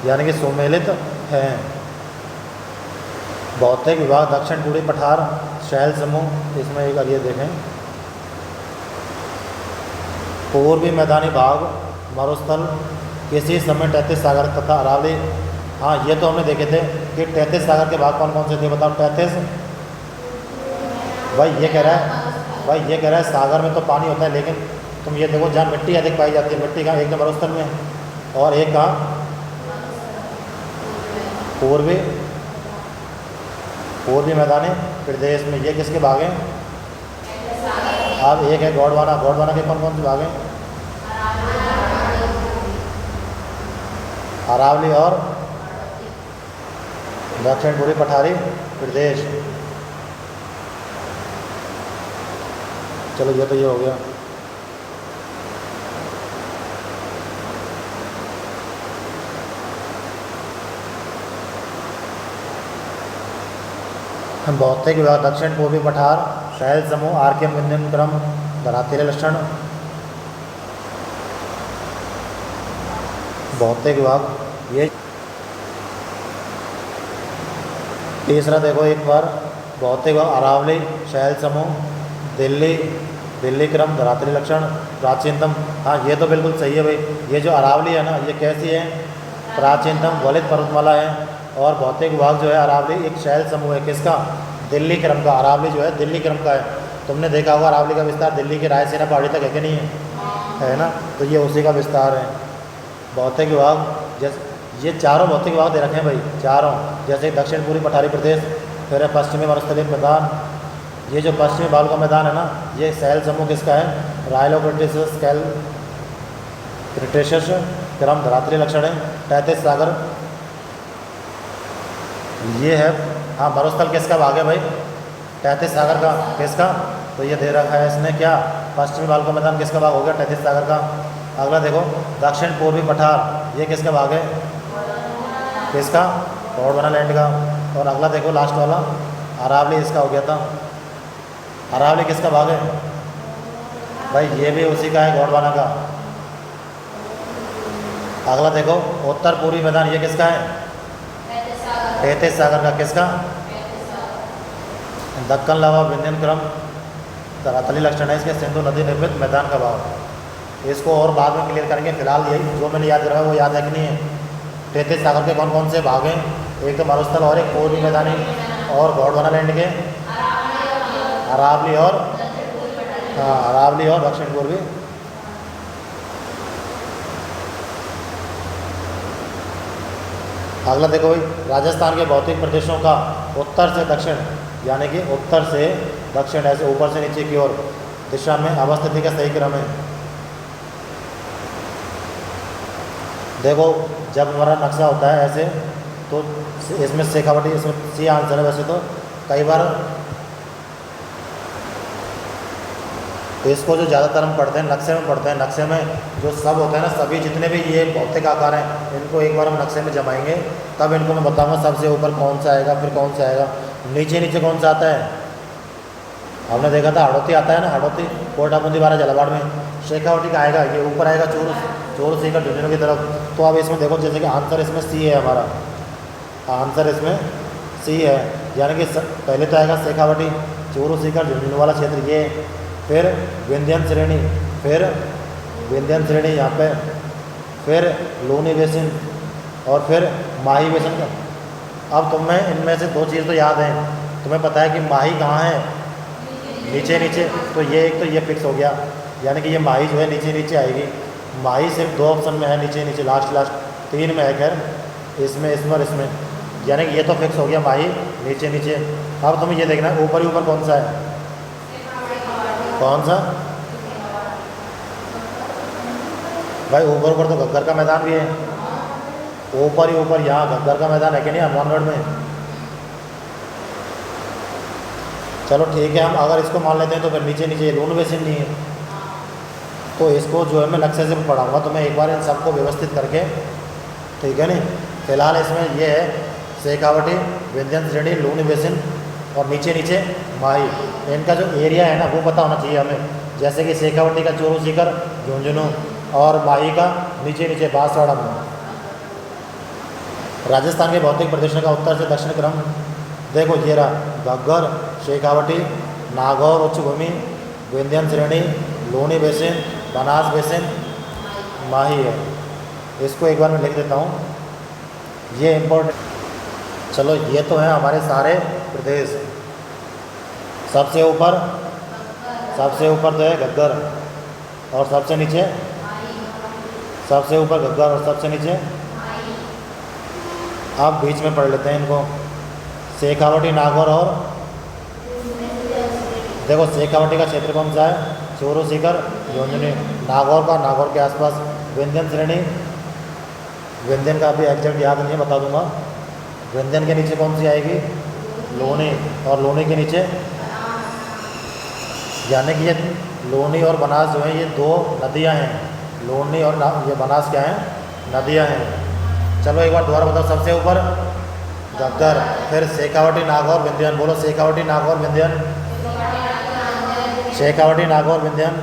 यानी कि सुमेलित हैं? भौतिक विभाग दक्षिण पूर्वी पठार, शैल समूह। इसमें एक ये देखें, पूर्वी मैदानी भाग, मरुस्थल, किसी समय 33 सागर तथा अरावली। हाँ, ये तो हमने देखे थे कि 33 सागर के भाग कौन कौन से थे? बताओ 33। भाई ये कह रहा है सागर में तो पानी होता है, लेकिन तुम ये देखो जहाँ मिट्टी अधिक पाई जाती है, मिट्टी कहाँ? एक तो मरुस्थल में, और एक कहाँ? पूर्वी मैदानी प्रदेश में। ये किसके भाग हैं? अब एक है गोंडवाना। गोंडवाना के कौन कौन से भाग हैं? अरावली और दक्षिण पूर्वी पठारी प्रदेश। चलो ये तो ये हो गया। भौतिक विभाग दक्षिण पूर्वी पठार, शैल समूह, आर्कियन विन्यान क्रम, धरातलीय लक्षण। भौतिक विभाग ये तीसरा देखो एक बार, भौतिक विभाग अरावली, शैल समूह, दिल्ली क्रम, धरातलीय लक्षण, प्राचीनतम। हाँ ये तो बिल्कुल सही है भाई। ये जो अरावली है ना, ये कैसी है? प्राचीनतम वलित पर्वतमाला है। और भौतिक विभाग जो है अरावली एक शैल समूह है। किसका? दिल्ली क्रम का। अरावली जो है दिल्ली क्रम का है। तुमने देखा होगा अरावली का विस्तार दिल्ली के रायसीना पहाड़ी तक है कि नहीं है ना? तो ये उसी का विस्तार है। भौतिक विभाग जैसे ये चारों भौतिक विभाग दे रखे हैं भाई, चारों। जैसे दक्षिण पूर्वी पठारी प्रदेश, फिर है पश्चिमी मरुस्थलीय मैदान। ये जो पश्चिमी भाग का मैदान है ना, ये शैल समूह किसका है? राइलोक्रेटेशियस क्रिटेशियस क्रम, धरातलीय लक्षण है। 33 सागर ये है हाँ मरुस्थल किसका भाग है भाई? तैतीस सागर का। किसका? तो ये दे रखा है इसने क्या, पश्चिमी बाल का मैदान किसका भाग हो गया? तैतीस सागर का। अगला देखो दक्षिण पूर्वी पठार, ये किसका भाग है? किसका? गोंडवाना का। और अगला देखो लास्ट वाला अरावली, इसका हो गया था। अरावली किसका भाग है भाई? ये भी उसी का है, गोंडवाना का। अगला देखो उत्तर पूर्वी मैदान, ये किसका है? तैतीस सागर का। किसका? दक्कन लावा विंध्यन क्रम तरातली लक्षण है इसके, सिंधु नदी निर्मित मैदान का भाव। इसको और बाद में क्लियर करेंगे, फिलहाल यही जो मैंने याद करा वो याद है कि नहीं है। तैतीस सागर के कौन कौन से भाग हैं? एक तो मरुस्थल और एक पूर्वी मैदानी और गोंडवाना लैंड के अरावली और हाँ अरावली और दक्षिण पूर्वी। अगला देखो भाई राजस्थान के भौतिक प्रदेशों का उत्तर से दक्षिण यानी कि उत्तर से दक्षिण ऐसे ऊपर से नीचे की ओर दिशा में अवस्थिति का सही क्रम है। देखो जब हमारा नक्शा होता है ऐसे तो इसमें शेखावटी, इसमें सी आंसर है। वैसे तो कई बार इसको जो ज़्यादातर हम पढ़ते हैं नक्शे में पढ़ते हैं, नक्शे में जो सब होते हैं ना, सभी जितने भी ये भौतिक आकार हैं इनको एक बार हम नक्शे में जमाएंगे तब इनको मैं बताऊंगा सबसे ऊपर कौन सा आएगा, फिर कौन सा आएगा, नीचे नीचे कौन सा आता है। हमने देखा था हड़ौती आता है ना, हड़ौती कोटा बूंदी बारह झालावाड़ में। शेखावटी का आएगा, ये ऊपर आएगा चोर सीकर झुंझुनू की तरफ। तो अब इसमें देखो जैसे कि आंसर इसमें सी है, हमारा आंसर इसमें सी है, यानी कि पहले तो आएगा शेखावटी चोरू सीकर झुंझुनू वाला क्षेत्र ये, फिर विंध्यन श्रेणी, फिर विंध्यन श्रेणी यहाँ पे, फिर लूनी बेसिन और फिर माही बेसिन का। अब तुम्हें इनमें से दो चीज़ तो याद है, तुम्हें पता है कि माही कहाँ है, नीचे नीचे। तो ये एक तो ये फिक्स हो गया, यानी कि ये माही जो है नीचे नीचे आएगी। माही सिर्फ दो ऑप्शन में है, नीचे नीचे लास्ट तीन में है खैर, इसमें और इसमें, यानी कि ये तो फिक्स हो गया माही नीचे नीचे। अब तुम्हें ये देखना है ऊपर ही ऊपर कौन सा है, कौन सा भाई? ऊपर तो घग्गर का मैदान भी है, ऊपर ही ऊपर यहाँ घग्गर का मैदान है कि नहीं हनुमानगढ़ में। चलो ठीक है, हम अगर इसको मान लेते हैं तो फिर नीचे नीचे लून बेसिन नहीं है। तो इसको जो है मैं नक्शे से पढ़ाऊँगा तो मैं एक बार इन सबको व्यवस्थित करके, ठीक है नहीं। फिलहाल इसमें ये है शेखावटी विंध्यन श्रेणी लूनी बेसिन और नीचे नीचे माही, इनका जो एरिया है ना वो पता होना चाहिए हमें। जैसे कि शेखावटी का चोरू सीकर झुंझुनू और माही का नीचे नीचे बांसवाड़ा में। राजस्थान के भौतिक प्रदेशों का उत्तर से दक्षिण क्रम देखो ये रहा, घग्गर, शेखावटी, नागौर उच्च भूमि, विंध्यन श्रेणी, लूनी बेसिन, बनास बेसिन, माही है। इसको एक बार मैं लिख देता हूँ, ये इम्पोर्टेंट। चलो ये तो है हमारे सारे प्रदेश। सबसे ऊपर तो है घग्गर और सबसे नीचे, सबसे ऊपर घग्गर और सबसे नीचे। अब बीच में पढ़ लेते हैं इनको, शेखावटी, नागौर और देखो शेखावटी का क्षेत्र कौन सा है, चोरू सीकर झुंझुनू। नागौर का, नागौर के आसपास विंध्यन श्रेणी, विंध्यन का अभी एग्जैक्ट याद नहीं है, बता दूंगा। विंध्यन के नीचे कौन सी आएगी, लूनी, और लूनी के नीचे, यानी कि ये लूनी और बनास जो है ये दो नदियां हैं। लूनी और ये बनास क्या है, नदियां हैं। चलो एक बार दोबारा बताओ, सबसे ऊपर घग्गर, फिर शेखावटी, नागौर, विंध्यन। बोलो शेखावटी, नागौर, विंध्यन, शेखावटी, नागौर, विंध्यन,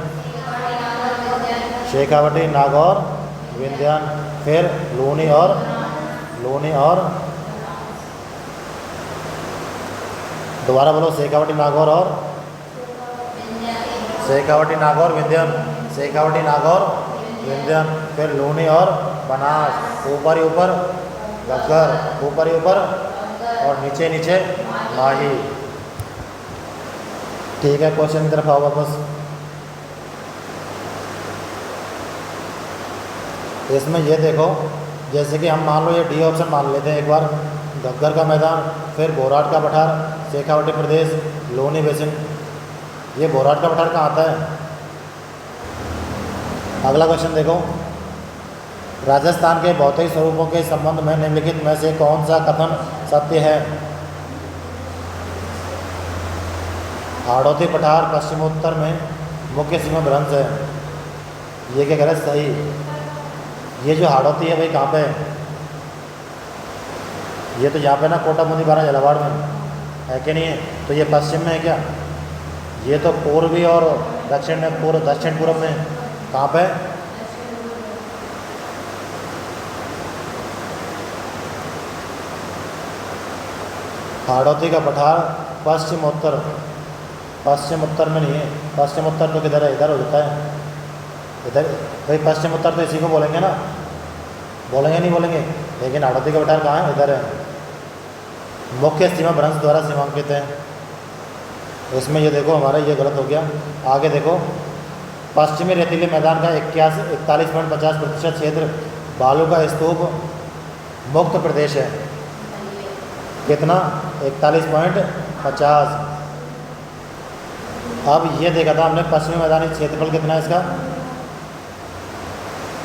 शेखावटी, नागौर, विंध्यन, फिर लूनी और दोबारा बोलो शेखावटी, नागौर और शेखावटी, नागौर, विंध्यन, शेखावटी, नागौर, विंध्यन, फिर लूनी और बनास। ऊपर ही ऊपर घग्गर, ऊपर ही ऊपर और नीचे नीचे माही। ठीक है, क्वेश्चन की तरफ आओ वापस। इसमें ये देखो, जैसे कि हम मान लो ये डी ऑप्शन मान लेते हैं एक बार, घग्गर का मैदान, फिर बोराट का पठार, शेखावटी प्रदेश, लूनी बेसिन। ये बोराट का पठार कहाँ आता है? अगला क्वेश्चन देखो, राजस्थान के भौतिक स्वरूपों के संबंध में निम्नलिखित में से कौन सा कथन सत्य है? हाड़ौती पठार पश्चिमोत्तर में मुख्य सीमा भ्रंश है। ये क्या कह रहा है? सही। ये जो हाड़ौती है भाई कहाँ पे है? ये तो यहाँ पे ना कोटा बूंदी बारा झालावाड़ में है कि नहीं है? तो ये पश्चिम में है क्या? ये तो पूर्वी और दक्षिण में, दक्षिण पूर्व में कहाँ पे? हाड़ौती का पठार पश्चिम उत्तर में नहीं है। पश्चिम उत्तर तो किधर है? इधर हो जाता है इधर भाई। पश्चिम उत्तर तो इसी को बोलेंगे ना, बोलेंगे नहीं बोलेंगे? लेकिन हाड़ौती का पठार कहाँ है? इधर है। मुख्य सीमा भ्रंश द्वारा सीमांकित है। इसमें ये देखो हमारा ये गलत हो गया। आगे देखो, पश्चिमी रेतीले मैदान का 41.50% क्षेत्र बालू का स्तूप मुक्त प्रदेश है। कितना? 41.50। अब ये देखा था हमने पश्चिमी मैदानी क्षेत्रफल कितना है इसका?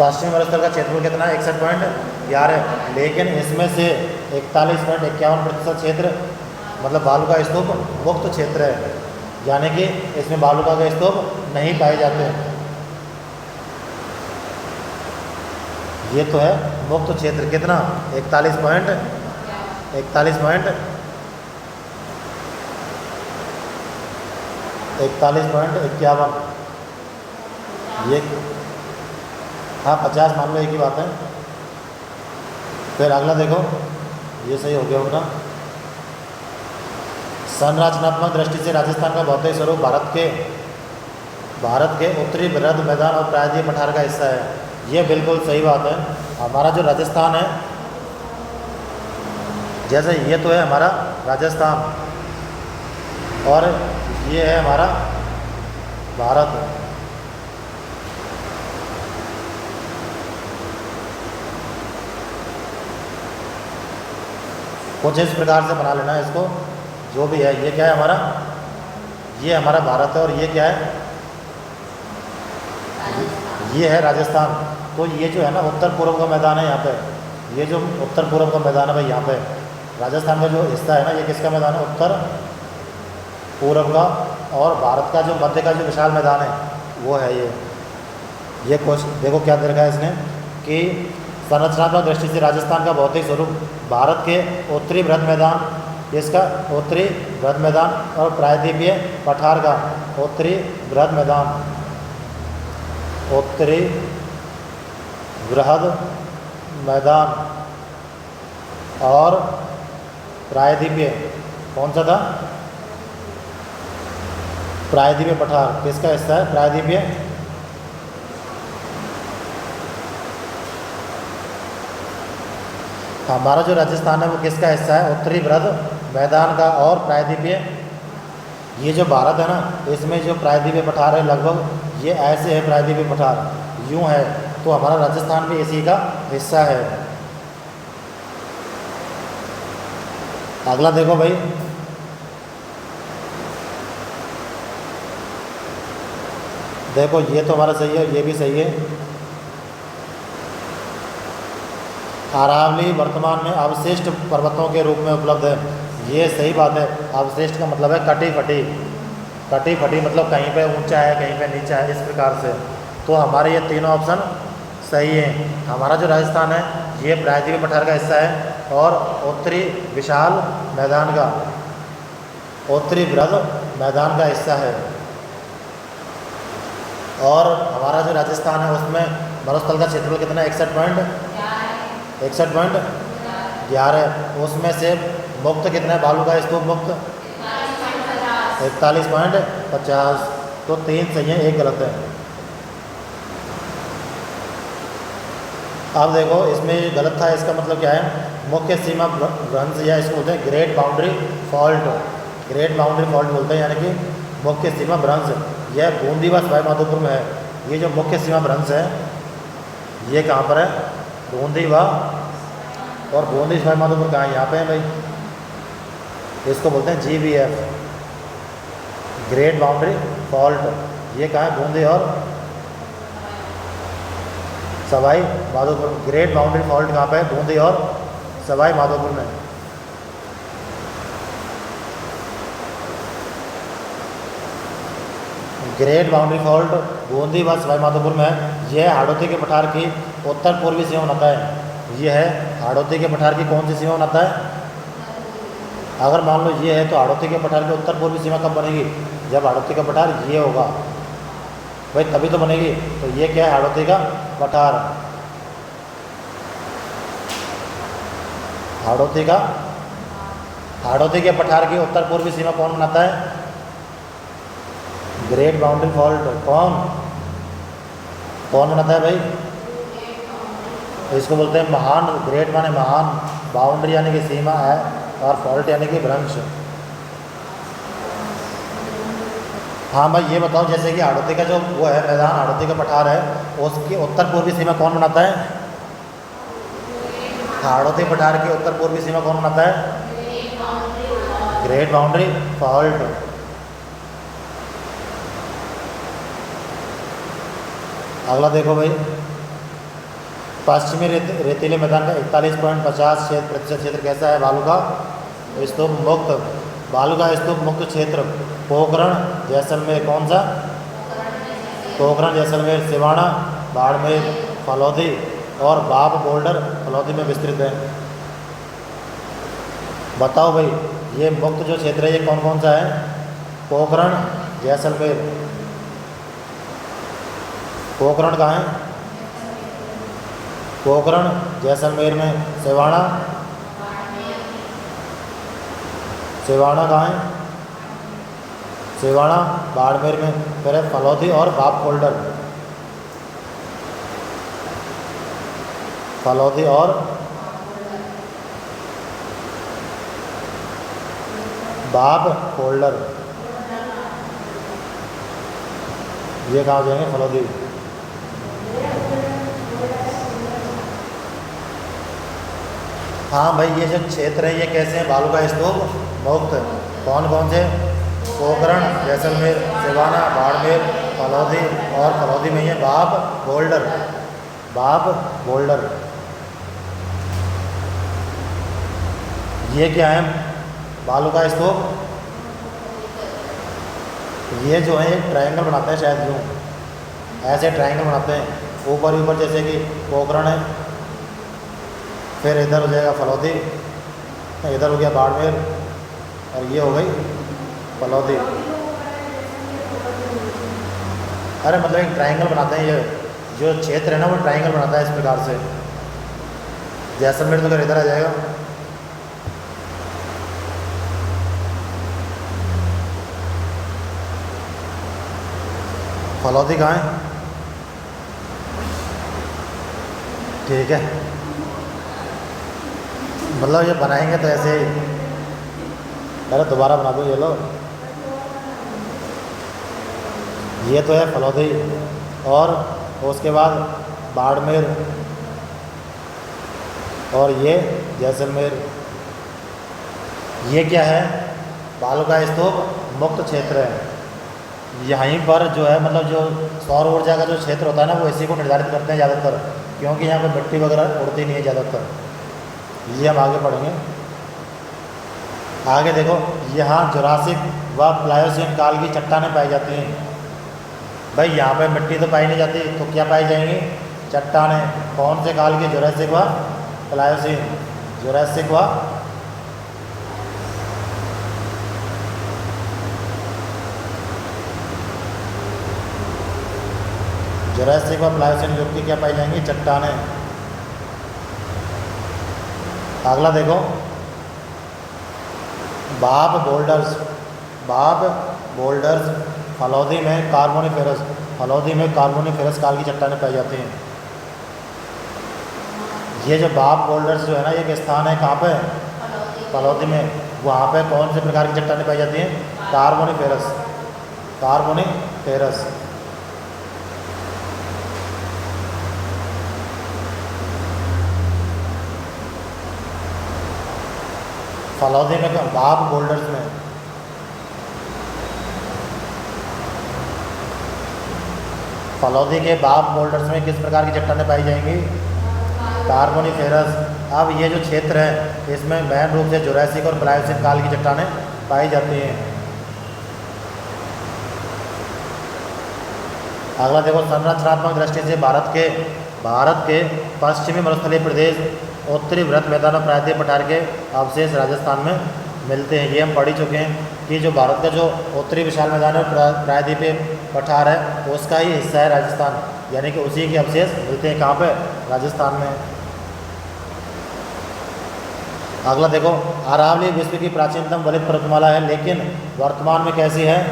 पश्चिमी मरुस्थल का क्षेत्रफल कितना है? 61.11। लेकिन इसमें से 41.51% क्षेत्र मतलब बालू का स्तूप मुक्त क्षेत्र है, यानी कि इसमें बालू का स्तूप नहीं पाए जाते। ये तो है मुक्त क्षेत्र। कितना? 41.51। ये हाँ 50 मान लो, एक ही बात है। फिर अगला देखो, ये सही हो गया होगा। संरचनात्मक दृष्टि से राजस्थान का भौतिक स्वरूप भारत के उत्तरी बृहद मैदान और प्रायद्वीप पठार का हिस्सा है। ये बिल्कुल सही बात है। हमारा जो राजस्थान है, जैसे ये तो है हमारा राजस्थान और ये है हमारा भारत। कुछ इस प्रकार से बना लेना इसको, जो भी है। ये क्या है हमारा? ये हमारा भारत है और ये क्या है? ये है राजस्थान। तो ये जो है ना उत्तर पूर्व का मैदान है यहाँ पे। ये जो उत्तर पूर्व का मैदान है भाई यहाँ पे, राजस्थान का जो हिस्सा है ना, ये किसका मैदान है? उत्तर पूर्व का। और भारत का जो मध्य का जो विशाल मैदान है वो है ये क्वेश्चन देखो क्या दे रखा है इसने कि संरचनात्मक दृष्टि से राजस्थान का भौतिक स्वरूप भारत के उत्तरी बृहद मैदान, इसका उत्तरी बृहद मैदान और प्रायद्वीपीय पठार का उत्तरी बृहद मैदान, उत्तरी बृहद मैदान और प्रायद्वीपीय, कौन सा था? प्रायद्वीपीय पठार किसका हिस्सा है? प्रायद्वीपीय। हमारा जो राजस्थान है वो किसका हिस्सा है? उत्तरी बृहद मैदान का और प्रायद्वीपीय। ये जो भारत है ना, इसमें जो प्रायद्वीपीय पठार है लगभग ये ऐसे है, प्रायद्वीपीय पठार यूं है, तो हमारा राजस्थान भी इसी का हिस्सा है। अगला देखो भाई, देखो ये तो हमारा सही है, ये भी सही है। अरावली वर्तमान में अवशिष्ट पर्वतों के रूप में उपलब्ध है। ये सही बात है। अवशिष्ट का मतलब है कटी फटी। कटी फटी मतलब कहीं पे ऊंचा है, कहीं पे नीचा है, इस प्रकार से। तो हमारे ये तीनों ऑप्शन सही हैं। हमारा जो राजस्थान है ये प्रायद्वीपीय पठार का हिस्सा है और उत्तरी विशाल मैदान का, उत्तरी बृहद मैदान का हिस्सा है। और हमारा जो राजस्थान है उसमें मरुस्थल का क्षेत्रफल कितना है? 61.11। उसमें से मुक्त कितना है? बालू का स्तूप मुक्त 41.50। तो 3 सही है, 1 गलत है। अब देखो इसमें गलत था, इसका मतलब क्या है? मुख्य सीमा भ्रंश या इसको बोलते हैं great boundary fault. Great boundary fault बोलते हैं, यानी कि मुख्य सीमा भ्रंश। यह बूंदी व सवाई माधोपुर में है। ये जो मुख्य सीमा भ्रंश है ये कहाँ पर है? बूंदी व और बूंदी सवाई माधोपुर कहाँ है? यहाँ पे है भाई। इसको बोलते हैं GBF, ग्रेट बाउंड्री फॉल्ट। ये कहाँ है? बूंदी और Sawai Madhopur. Great boundary fault कहाँ पे है? बूंदी और सवाई माधोपुर में। ग्रेट बाउंड्री फॉल्ट बूंदी व सवाईमाधोपुर में है। यह हाड़ौती के पठार की उत्तर पूर्वी सीमा बनाता है। यह है हाड़ौती के पठार की कौन सी सीमा बनाता है? अगर मान लो ये है तो हाड़ौती के पठार की उत्तर पूर्वी सीमा कब बनेगी? जब हाड़ौती का पठार ये होगा भाई, तभी तो बनेगी। तो ये क्या है? हाड़ौती का पठार। हाड़ौती के पठार की उत्तर पूर्वी सीमा कौन बनाता है? Great boundary fault. कौन बनाता है भाई? इसको बोलते हैं महान। ग्रेट माने महान, बाउंड्री यानी कि सीमा है, और फॉल्ट यानी कि भ्रंश। हाँ भाई ये बताओ, जैसे कि हाड़ौती का जो वो है मैदान, हाड़ौती का पठार है, उसकी उत्तर पूर्वी सीमा कौन बनाता है? हाड़ौती पठार की उत्तर पूर्वी सीमा कौन बनाता है? Great boundary fault. अगला देखो भाई, पश्चिमी रेतीले मैदान का 41.50% क्षेत्र कैसा है? बालू का स्तूप मुक्त। बालू का स्तूप मुक्त क्षेत्र पोखरण जैसलमेर। कौन सा? पोखरण जैसलमेर, सिवाना, बाड़मेर, फलौदी और बाप बोल्डर फलौदी में विस्तृत है। बताओ भाई ये मुक्त जो क्षेत्र है ये कौन कौन सा है? पोखरण, जैसलमेर। पोखरण कहाँ है? पोखरण जैसलमेर में। सिवाना, सिवाना कहाँ है? सिवाना बाड़मेर में। फिर है फलौदी और बाप फोल्डर। फलौदी और बाप फोल्डर, ये कहाँ जाएंगे? फलौदी। हाँ भाई ये जो क्षेत्र है ये कैसे हैं? बालू का स्तूप मुक्त। कौन कौन से? पोखरण, जैसलमेर, सिवाना, बाड़मेर, फलौदी, और फलौदी में ही है बाप बोल्डर। बाप बोल्डर ये क्या है? बालू का स्तूप। ये जो है एक ट्रायंगल बनाते हैं, शायद यूँ ऐसे ट्रायंगल बनाते हैं ऊपर ऊपर, जैसे कि पोखरण है, फिर इधर हो जाएगा फलौदी, इधर हो गया बाड़मेर, और ये हो गई फलौदी। अरे मतलब एक ट्रायंगल बनाते हैं, ये जो क्षेत्र है ना वो ट्रायंगल बनाता है इस प्रकार से। जैसलमेर तो इधर आ जाएगा, फलौदी कहाँ है? ठीक है, मतलब ये बनाएंगे तो ऐसे ही। अरे दोबारा बना दो, ये लो, ये तो है फलौदी, और उसके बाद बाड़मेर, और ये जैसलमेर। ये क्या है? बालू का स्तूप मुक्त क्षेत्र है। यहीं पर जो है मतलब जो सौर ऊर्जा का जो क्षेत्र होता है ना वो इसी को निर्धारित करते हैं ज़्यादातर, क्योंकि यहाँ पर मिट्टी वगैरह उड़ती नहीं है ज़्यादातर। ये हम आगे पढ़ेंगे। आगे देखो, यहाँ जुरासिक व प्लायोसीन काल की चट्टानें पाई जाती हैं। भाई यहाँ पे मिट्टी तो पाई नहीं जाती, तो क्या पाई जाएंगी? चट्टानें। कौन से काल की? जुरासिक व प्लायोसीन। जुरासिक व जुरासिक व प्लायोसीन युग की क्या पाई जाएंगी? चट्टानें। अगला देखो, बाप बोल्डर्स। बाप बोल्डर्स फलौदी में कार्बोनिफेरस। फलौदी में कार्बोनिफेरस काल की चट्टानें पाई जाती हैं। ये जो बाप बोल्डर्स जो है ना, ये स्थान है कहाँ पे? फलौदी में। वहाँ पे कौन से प्रकार की चट्टानें पाई जाती हैं? कार्बोनिफेरस। कार्बोनिफेरस। फलौदी में बाप बोल्डर्स में। फलौदी के बाप बोल्डर्स में किस प्रकार की चट्टानें पाई जाएंगी? कार्बोनिफेरस। अब ये जो क्षेत्र है इसमें मेन रूप से जुरासिक और प्लायोसीन काल की चट्टानें पाई जाती हैं। अगला देखो, संरचनात्मक दृष्टि से भारत के पश्चिमी मरुस्थलीय प्रदेश, उत्तरी वृत्त मैदानों, प्रायद्वीप पठार के अवशेष राजस्थान में मिलते हैं। ये हम पढ़ ही चुके हैं कि जो भारत का जो उत्तरी विशाल मैदान है, प्रायद्वीपीय पठार है, उसका ही हिस्सा है राजस्थान, यानी कि उसी के अवशेष मिलते हैं। कहाँ पे? राजस्थान में। अगला देखो, अरावली विश्व की प्राचीनतम वलित पर्वतमाला है, लेकिन वर्तमान में कैसी है?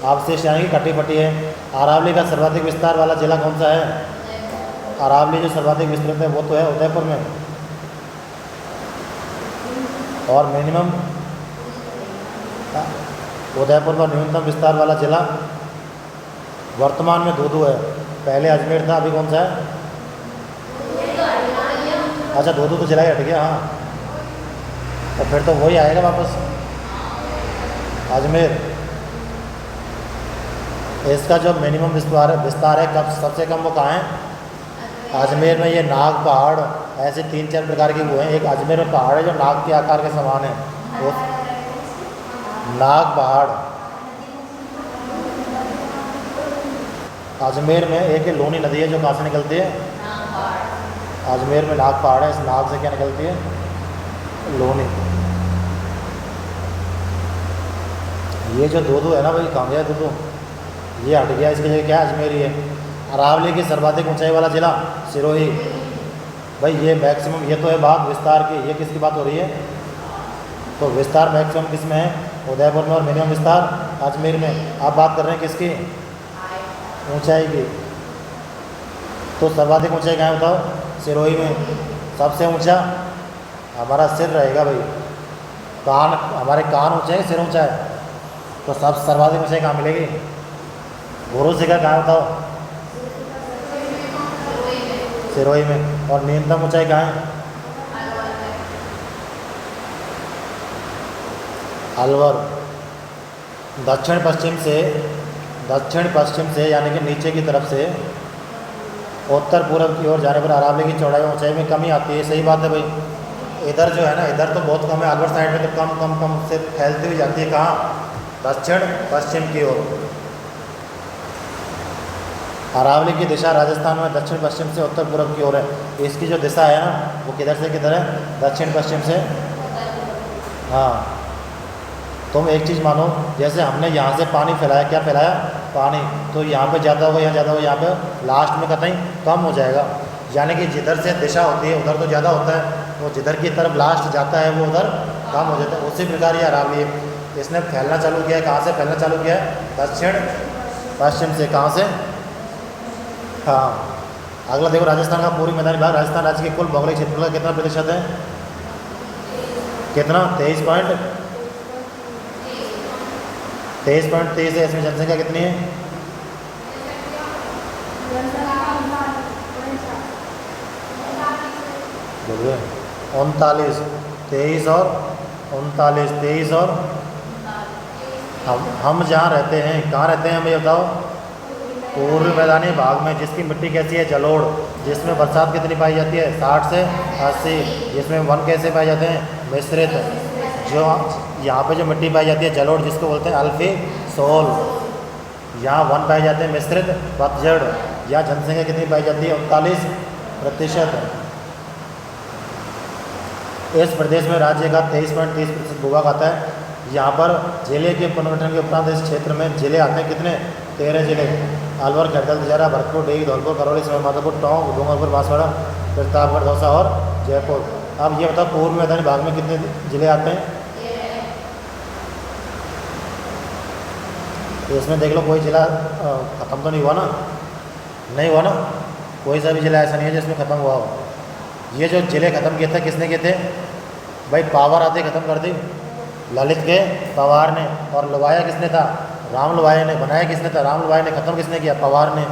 अवशेष यानी कि कटी फटी है। अरावली का सर्वाधिक विस्तार वाला जिला कौन सा है? अरावली जो सर्वाधिक विस्तृत है वो तो है उदयपुर में, और मिनिमम उदयपुर में न्यूनतम विस्तार वाला जिला वर्तमान में दूदू है। पहले अजमेर था, अभी कौन सा है? अच्छा, दूदू तो जिला ही हट गया। हाँ, तो फिर तो वही आएगा वापस, अजमेर। इसका जो मिनिमम विस्तार है कब सबसे कम, वो कहाँ है? अजमेर में। ये नाग पहाड़, ऐसे 3-4 प्रकार के वो हैं। एक अजमेर में पहाड़ है जो नाग के आकार के समान है, वो नाग पहाड़। अजमेर में एक लोनी नदी है जो कहाँ से निकलती है? अजमेर में नाग पहाड़ है, इस नाग से क्या निकलती है? लोनी। ये जो दूदू है ना भाई, कहाँ गया दूदू? ये हट गया, इसकी जगह क्या है? अजमेर ही है। अरावली की सर्वाधिक ऊंचाई वाला जिला सिरोही। भाई ये मैक्सिमम, ये तो है बात विस्तार की, ये किसकी बात हो रही है? तो विस्तार मैक्सिमम किस में है? उदयपुर में, और मिनिमम विस्तार अजमेर में। आप बात कर रहे हैं किसकी? ऊंचाई की। तो सर्वाधिक ऊंचाई कहाँ है बताओ? सिरोही में। सबसे ऊंचा हमारा सिर रहेगा भाई, कान, हमारे कान ऊंचे हैं, सिर ऊंचा है, तो सब सर्वाधिक ऊंचाई कहाँ मिलेगी? गुरु शिखर कहाँ बताओ? सिरोही में। और न्यूनतम ऊंचाई कहाँ है? अलवर। दक्षिण पश्चिम से यानी कि नीचे की तरफ से उत्तर पूर्व की ओर जाने पर अरावली की चौड़ाई ऊंचाई में कमी आती है। सही बात है भाई। इधर जो है ना, इधर तो बहुत कम है, अलवर साइड में तो कम से फैलती हुई जाती है। कहाँ? दक्षिण पश्चिम की ओर। अरावली की दिशा राजस्थान में दक्षिण पश्चिम से उत्तर पूर्व की ओर है। इसकी जो दिशा है ना, वो किधर से किधर है? दक्षिण पश्चिम से। हाँ, तुम एक चीज़ मानो, जैसे हमने यहाँ से पानी फैलाया, क्या फैलाया? पानी। तो यहाँ पे ज़्यादा होगा, यहाँ ज़्यादा होगा, यहाँ पे लास्ट में कतई कम हो जाएगा। यानी कि जिधर से दिशा होती है उधर तो ज़्यादा होता है, वो जिधर की तरफ लास्ट जाता है वो उधर कम हो जाता है। उसी प्रकार ये अरावली है, इसने फैलना चालू किया है। कहाँ से फैलना चालू किया है? दक्षिण पश्चिम से। कहाँ से? हाँ। अगला देखो, राजस्थान का पूर्वी मैदानी भाग। राजस्थान राज्य के कुल भौगोलिक क्षेत्रफल का कितना प्रतिशत है? कितना? 23.23 है। इसमें जनसंख्या कितनी है? बोलिए। 39। 23 और 39, 23 और हम जहाँ रहते हैं, कहाँ रहते हैं हम ये बताओ? पूर्वी मैदानी भाग में, जिसकी मिट्टी कैसी है? जलोढ़। जिसमें बरसात कितनी पाई जाती है? 60 से 80। जिसमें वन कैसे पाए जाते हैं? मिश्रित। जो यहाँ पे जो मिट्टी पाई जाती है जलोढ़, जिसको बोलते हैं अल्फी सोल, यहाँ वन पाए जाते हैं मिश्रित पतझड़। यहाँ जनसंख्या कितनी पाई जाती है? 39%। इस प्रदेश में राज्य का 23.30% भूभाग आता है। यहाँ पर जिले के पुनर्गठन के उपरांत इस क्षेत्र में जिले आते हैं। कितने? 13 जिले। अलवर, खैरथल, तिजारा, भरतपुर, डेग, धौलपुर, करौली, सवाईमाधोपुर, टोंक, डूंगरपुर, बांसवाड़ा, प्रतापगढ़, दौसा और जयपुर। अब ये बताओ पूर्व मैदानी भाग में कितने जिले आते हैं? तो इसमें देख लो, कोई जिला ख़त्म तो नहीं हुआ ना? नहीं हुआ ना? कोई सा भी जिला ऐसा नहीं है जिसमें ख़त्म हुआ हो। ये जो जिले ख़त्म किए थे, किसने किए थे भाई? पावर आते ख़त्म कर दी ललित के पवार ने। और लुभाया किसने था? राम लुभाया ने। बनाया किसने था? राम लुभाया ने। ख़त्म किसने किया? पवार ने।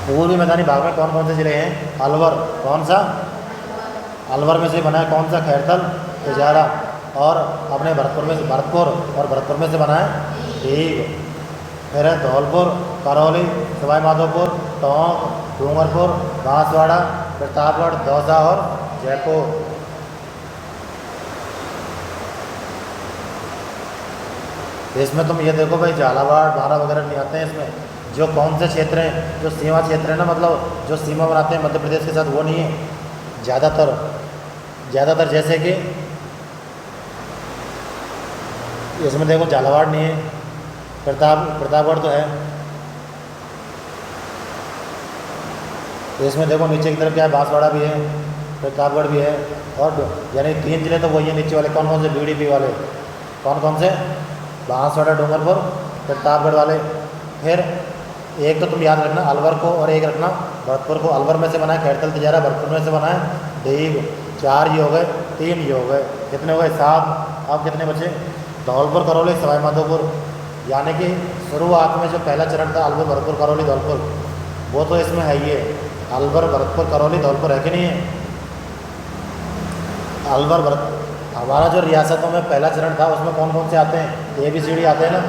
पूर्वी मैदानी भाग में कौन कौन से जिले हैं? अलवर। कौन सा? अलवर में से बनाया कौन सा? खैरथल, तिजारा। और अपने भरतपुर में से भरतपुर में से बनाया ठीक। फिर है धौलपुर, करौली, सवाईमाधोपुर, टोंक, डूंगरपुर, बांसवाड़ा, प्रतापगढ़, दौसा और जयपुर। इसमें तुम ये देखो भाई, झालावाड़ बारा वगैरह नहीं आते हैं इसमें। जो कौन से क्षेत्र हैं, जो सीमा क्षेत्र है ना, मतलब जो सीमा बनाते हैं मध्य प्रदेश के साथ, वो नहीं है ज़्यादातर। ज़्यादातर जैसे कि इसमें देखो झालावाड़ नहीं है, प्रतापगढ़ तो है। इसमें देखो नीचे की तरफ क्या है, बांसवाड़ा भी है, प्रतापगढ़ भी है, और यानी 3 जिले तो वही है नीचे वाले। कौन कौन से? बीडीपी वाले। कौन कौन से? बांसवाड़ा, डूंगरपुर, प्रतापगढ़ वाले। फिर एक तो तुम याद रखना अलवर को, और एक रखना भरतपुर को। अलवर में से बना है खैरतल तिजारा, भरतपुर में से बना है डीग। 4 ये हो गए, 3 ये हो गए, कितने हो गए? 7। अब कितने बचे? धौलपुर, करौली, सवाई माधोपुर। यानी कि शुरुआत में जो पहला चरण था अलवर, भरतपुर, करौली, धौलपुर, वो तो इसमें है ही है। अलवर, भरतपुर, करौली, धौलपुर है कि नहीं है? अलवर भरत हमारा जो रियासतों में पहला चरण था उसमें कौन कौन से आते हैं? ABCD आते हैं ना।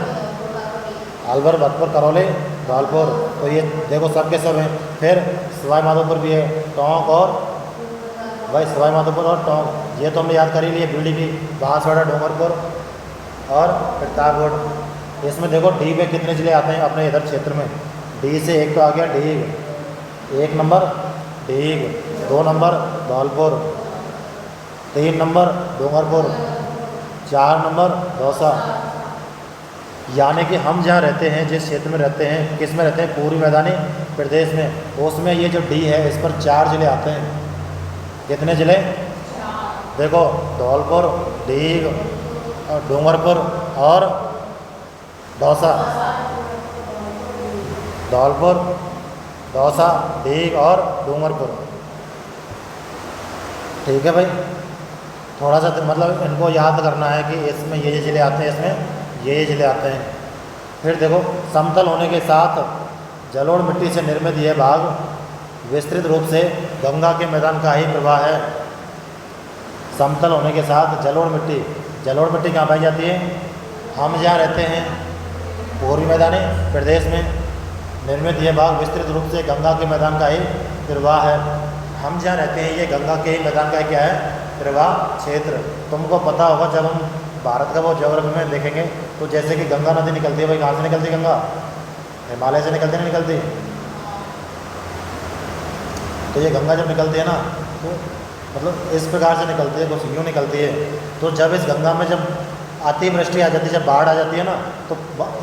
अलवर, भरतपुर, करौली, धौलपुर। तो ये देखो सब के सब हैं। फिर सवाई माधोपुर भी है, टोंक, और भाई सवाई माधोपुर और टोंक, ये तो हमने याद कर ही लिए। बीडीपी, बांसवाड़ा, डूंगरपुर और प्रतापगढ़। इसमें देखो डी में कितने जिले आते हैं अपने इधर क्षेत्र में? डी से एक तो आ गया Deeg, 1 number Deeg, 2 number Dholpur, 3 number Dungarpur, 4 number Dausa. यानी कि हम जहाँ रहते हैं, जिस क्षेत्र में रहते हैं, किस में रहते हैं? पूर्वी मैदानी प्रदेश में। उसमें ये जो डी है इस पर 4 जिले आते हैं। कितने जिले? देखो धौलपुर, डीग, और डूंगरपुर और दौसा। धौलपुर, दौसा, डीग और डूंगरपुर। ठीक है भाई, थोड़ा सा मतलब इनको याद करना है कि इसमें ये जिले आते हैं, इसमें ये जिले आते हैं। फिर देखो समतल होने के साथ जलोढ़ मिट्टी से निर्मित यह भाग विस्तृत रूप से गंगा के मैदान का ही प्रवाह है। समतल होने के साथ जलोढ़ मिट्टी कहाँ पाई जाती है? हम जहाँ रहते हैं पूर्वी मैदानी प्रदेश में निर्मित यह भाग विस्तृत रूप से गंगा के मैदान का ही प्रवाह है। हम जहाँ रहते हैं ये गंगा के ही मैदान का क्या है? प्रवाह क्षेत्र। तुमको पता होगा जब हम भारत का वो ज्योग्राफी में देखेंगे तो जैसे कि गंगा नदी निकलती है भाई, कहाँ से निकलती है गंगा? हिमालय से निकलती नहीं निकलती? तो ये गंगा जब निकलती है ना तो मतलब इस प्रकार से निकलती है, कुछ यूँ निकलती है। तो जब इस गंगा में जब अतिवृष्टि आ जाती है, जब बाढ़ आ जाती है ना, तो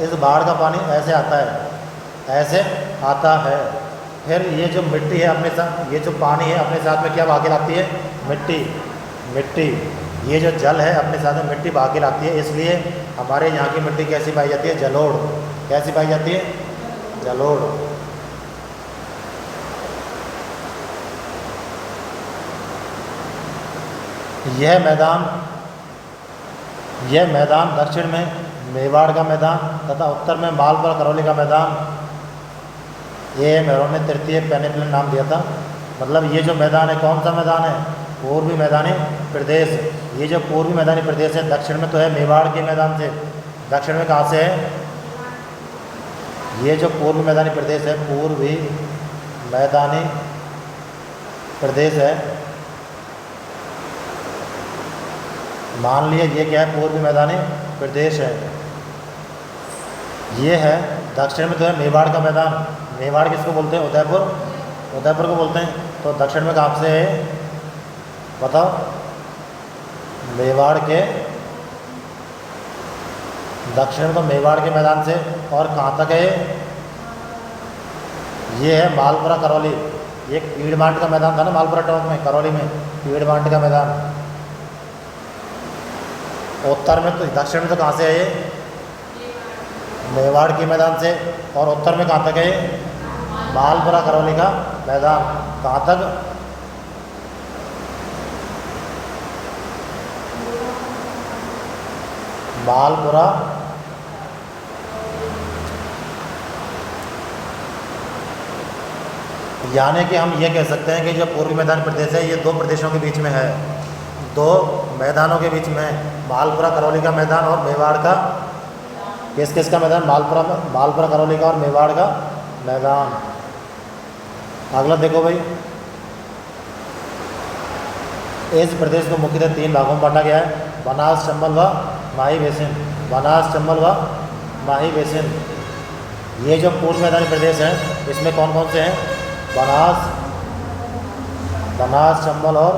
इस बाढ़ का पानी ऐसे आता है, ऐसे आता है। फिर ये जो मिट्टी है अपने साथ, ये जो पानी है अपने साथ में क्या बहा के लाती है? मिट्टी। ये जो जल है अपने साथ में मिट्टी बहा के लाती है। इसलिए हमारे यहाँ की मिट्टी कैसी पाई जाती है? जलोढ़। कैसी पाई जाती है? जलोढ़। यह मैदान दक्षिण में मेवाड़ का मैदान तथा उत्तर में मालपुरा करौली का मैदान, ये मेरों ने तृतीय पेनिनसुलर नाम दिया था। मतलब ये जो मैदान है कौन सा मैदान है? पूर्वी मैदानी प्रदेश। ये जो पूर्वी मैदानी प्रदेश है दक्षिण में तो है मेवाड़ के मैदान से। दक्षिण में कहाँ से है? ये जो पूर्वी मैदानी प्रदेश है, पूर्वी मैदानी प्रदेश है, मान लिया ये क्या है? पूर्वी मैदानी प्रदेश है। ये है दक्षिण में तो है मेवाड़ का मैदान। मेवाड़ किसको बोलते हैं? उदयपुर को बोलते हैं। तो दक्षिण में कहाँ से है बताओ? मेवाड़ के दक्षिण में तो मेवाड़ के मैदान से। और कहाँ तक है? ये है मालपुरा करौली। ये पीड़मांट का मैदान था ना मालपुरा टाउन में, करौली में पीड़मांट का मैदान। उत्तर में तो दक्षिण में तो कहाँ से है ये? मेवाड़ के मैदान से। और उत्तर में कहाँ तक है? मालपुरा करौली का मैदान। कहाँ तक? मालपुरा यानी कि हम ये कह सकते हैं कि जो पूर्वी मैदान प्रदेश है ये 2 प्रदेशों के बीच में है, 2 मैदानों के बीच में है। मालपुरा करौली का मैदान और मेवाड़ का, किस किस का मैदान? मालपुरा करौली का और मेवाड़ का मैदान। अगला देखो भाई, इस प्रदेश को मुख्यतः 3 भागों में बांटा गया है: बनास, चंबल व माही बेसिन। बनास, चंबल व माही बेसिन। ये जो पूर्व मैदानी प्रदेश हैं इसमें कौन कौन से हैं? बनास, चंबल और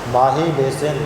माही बेसिन।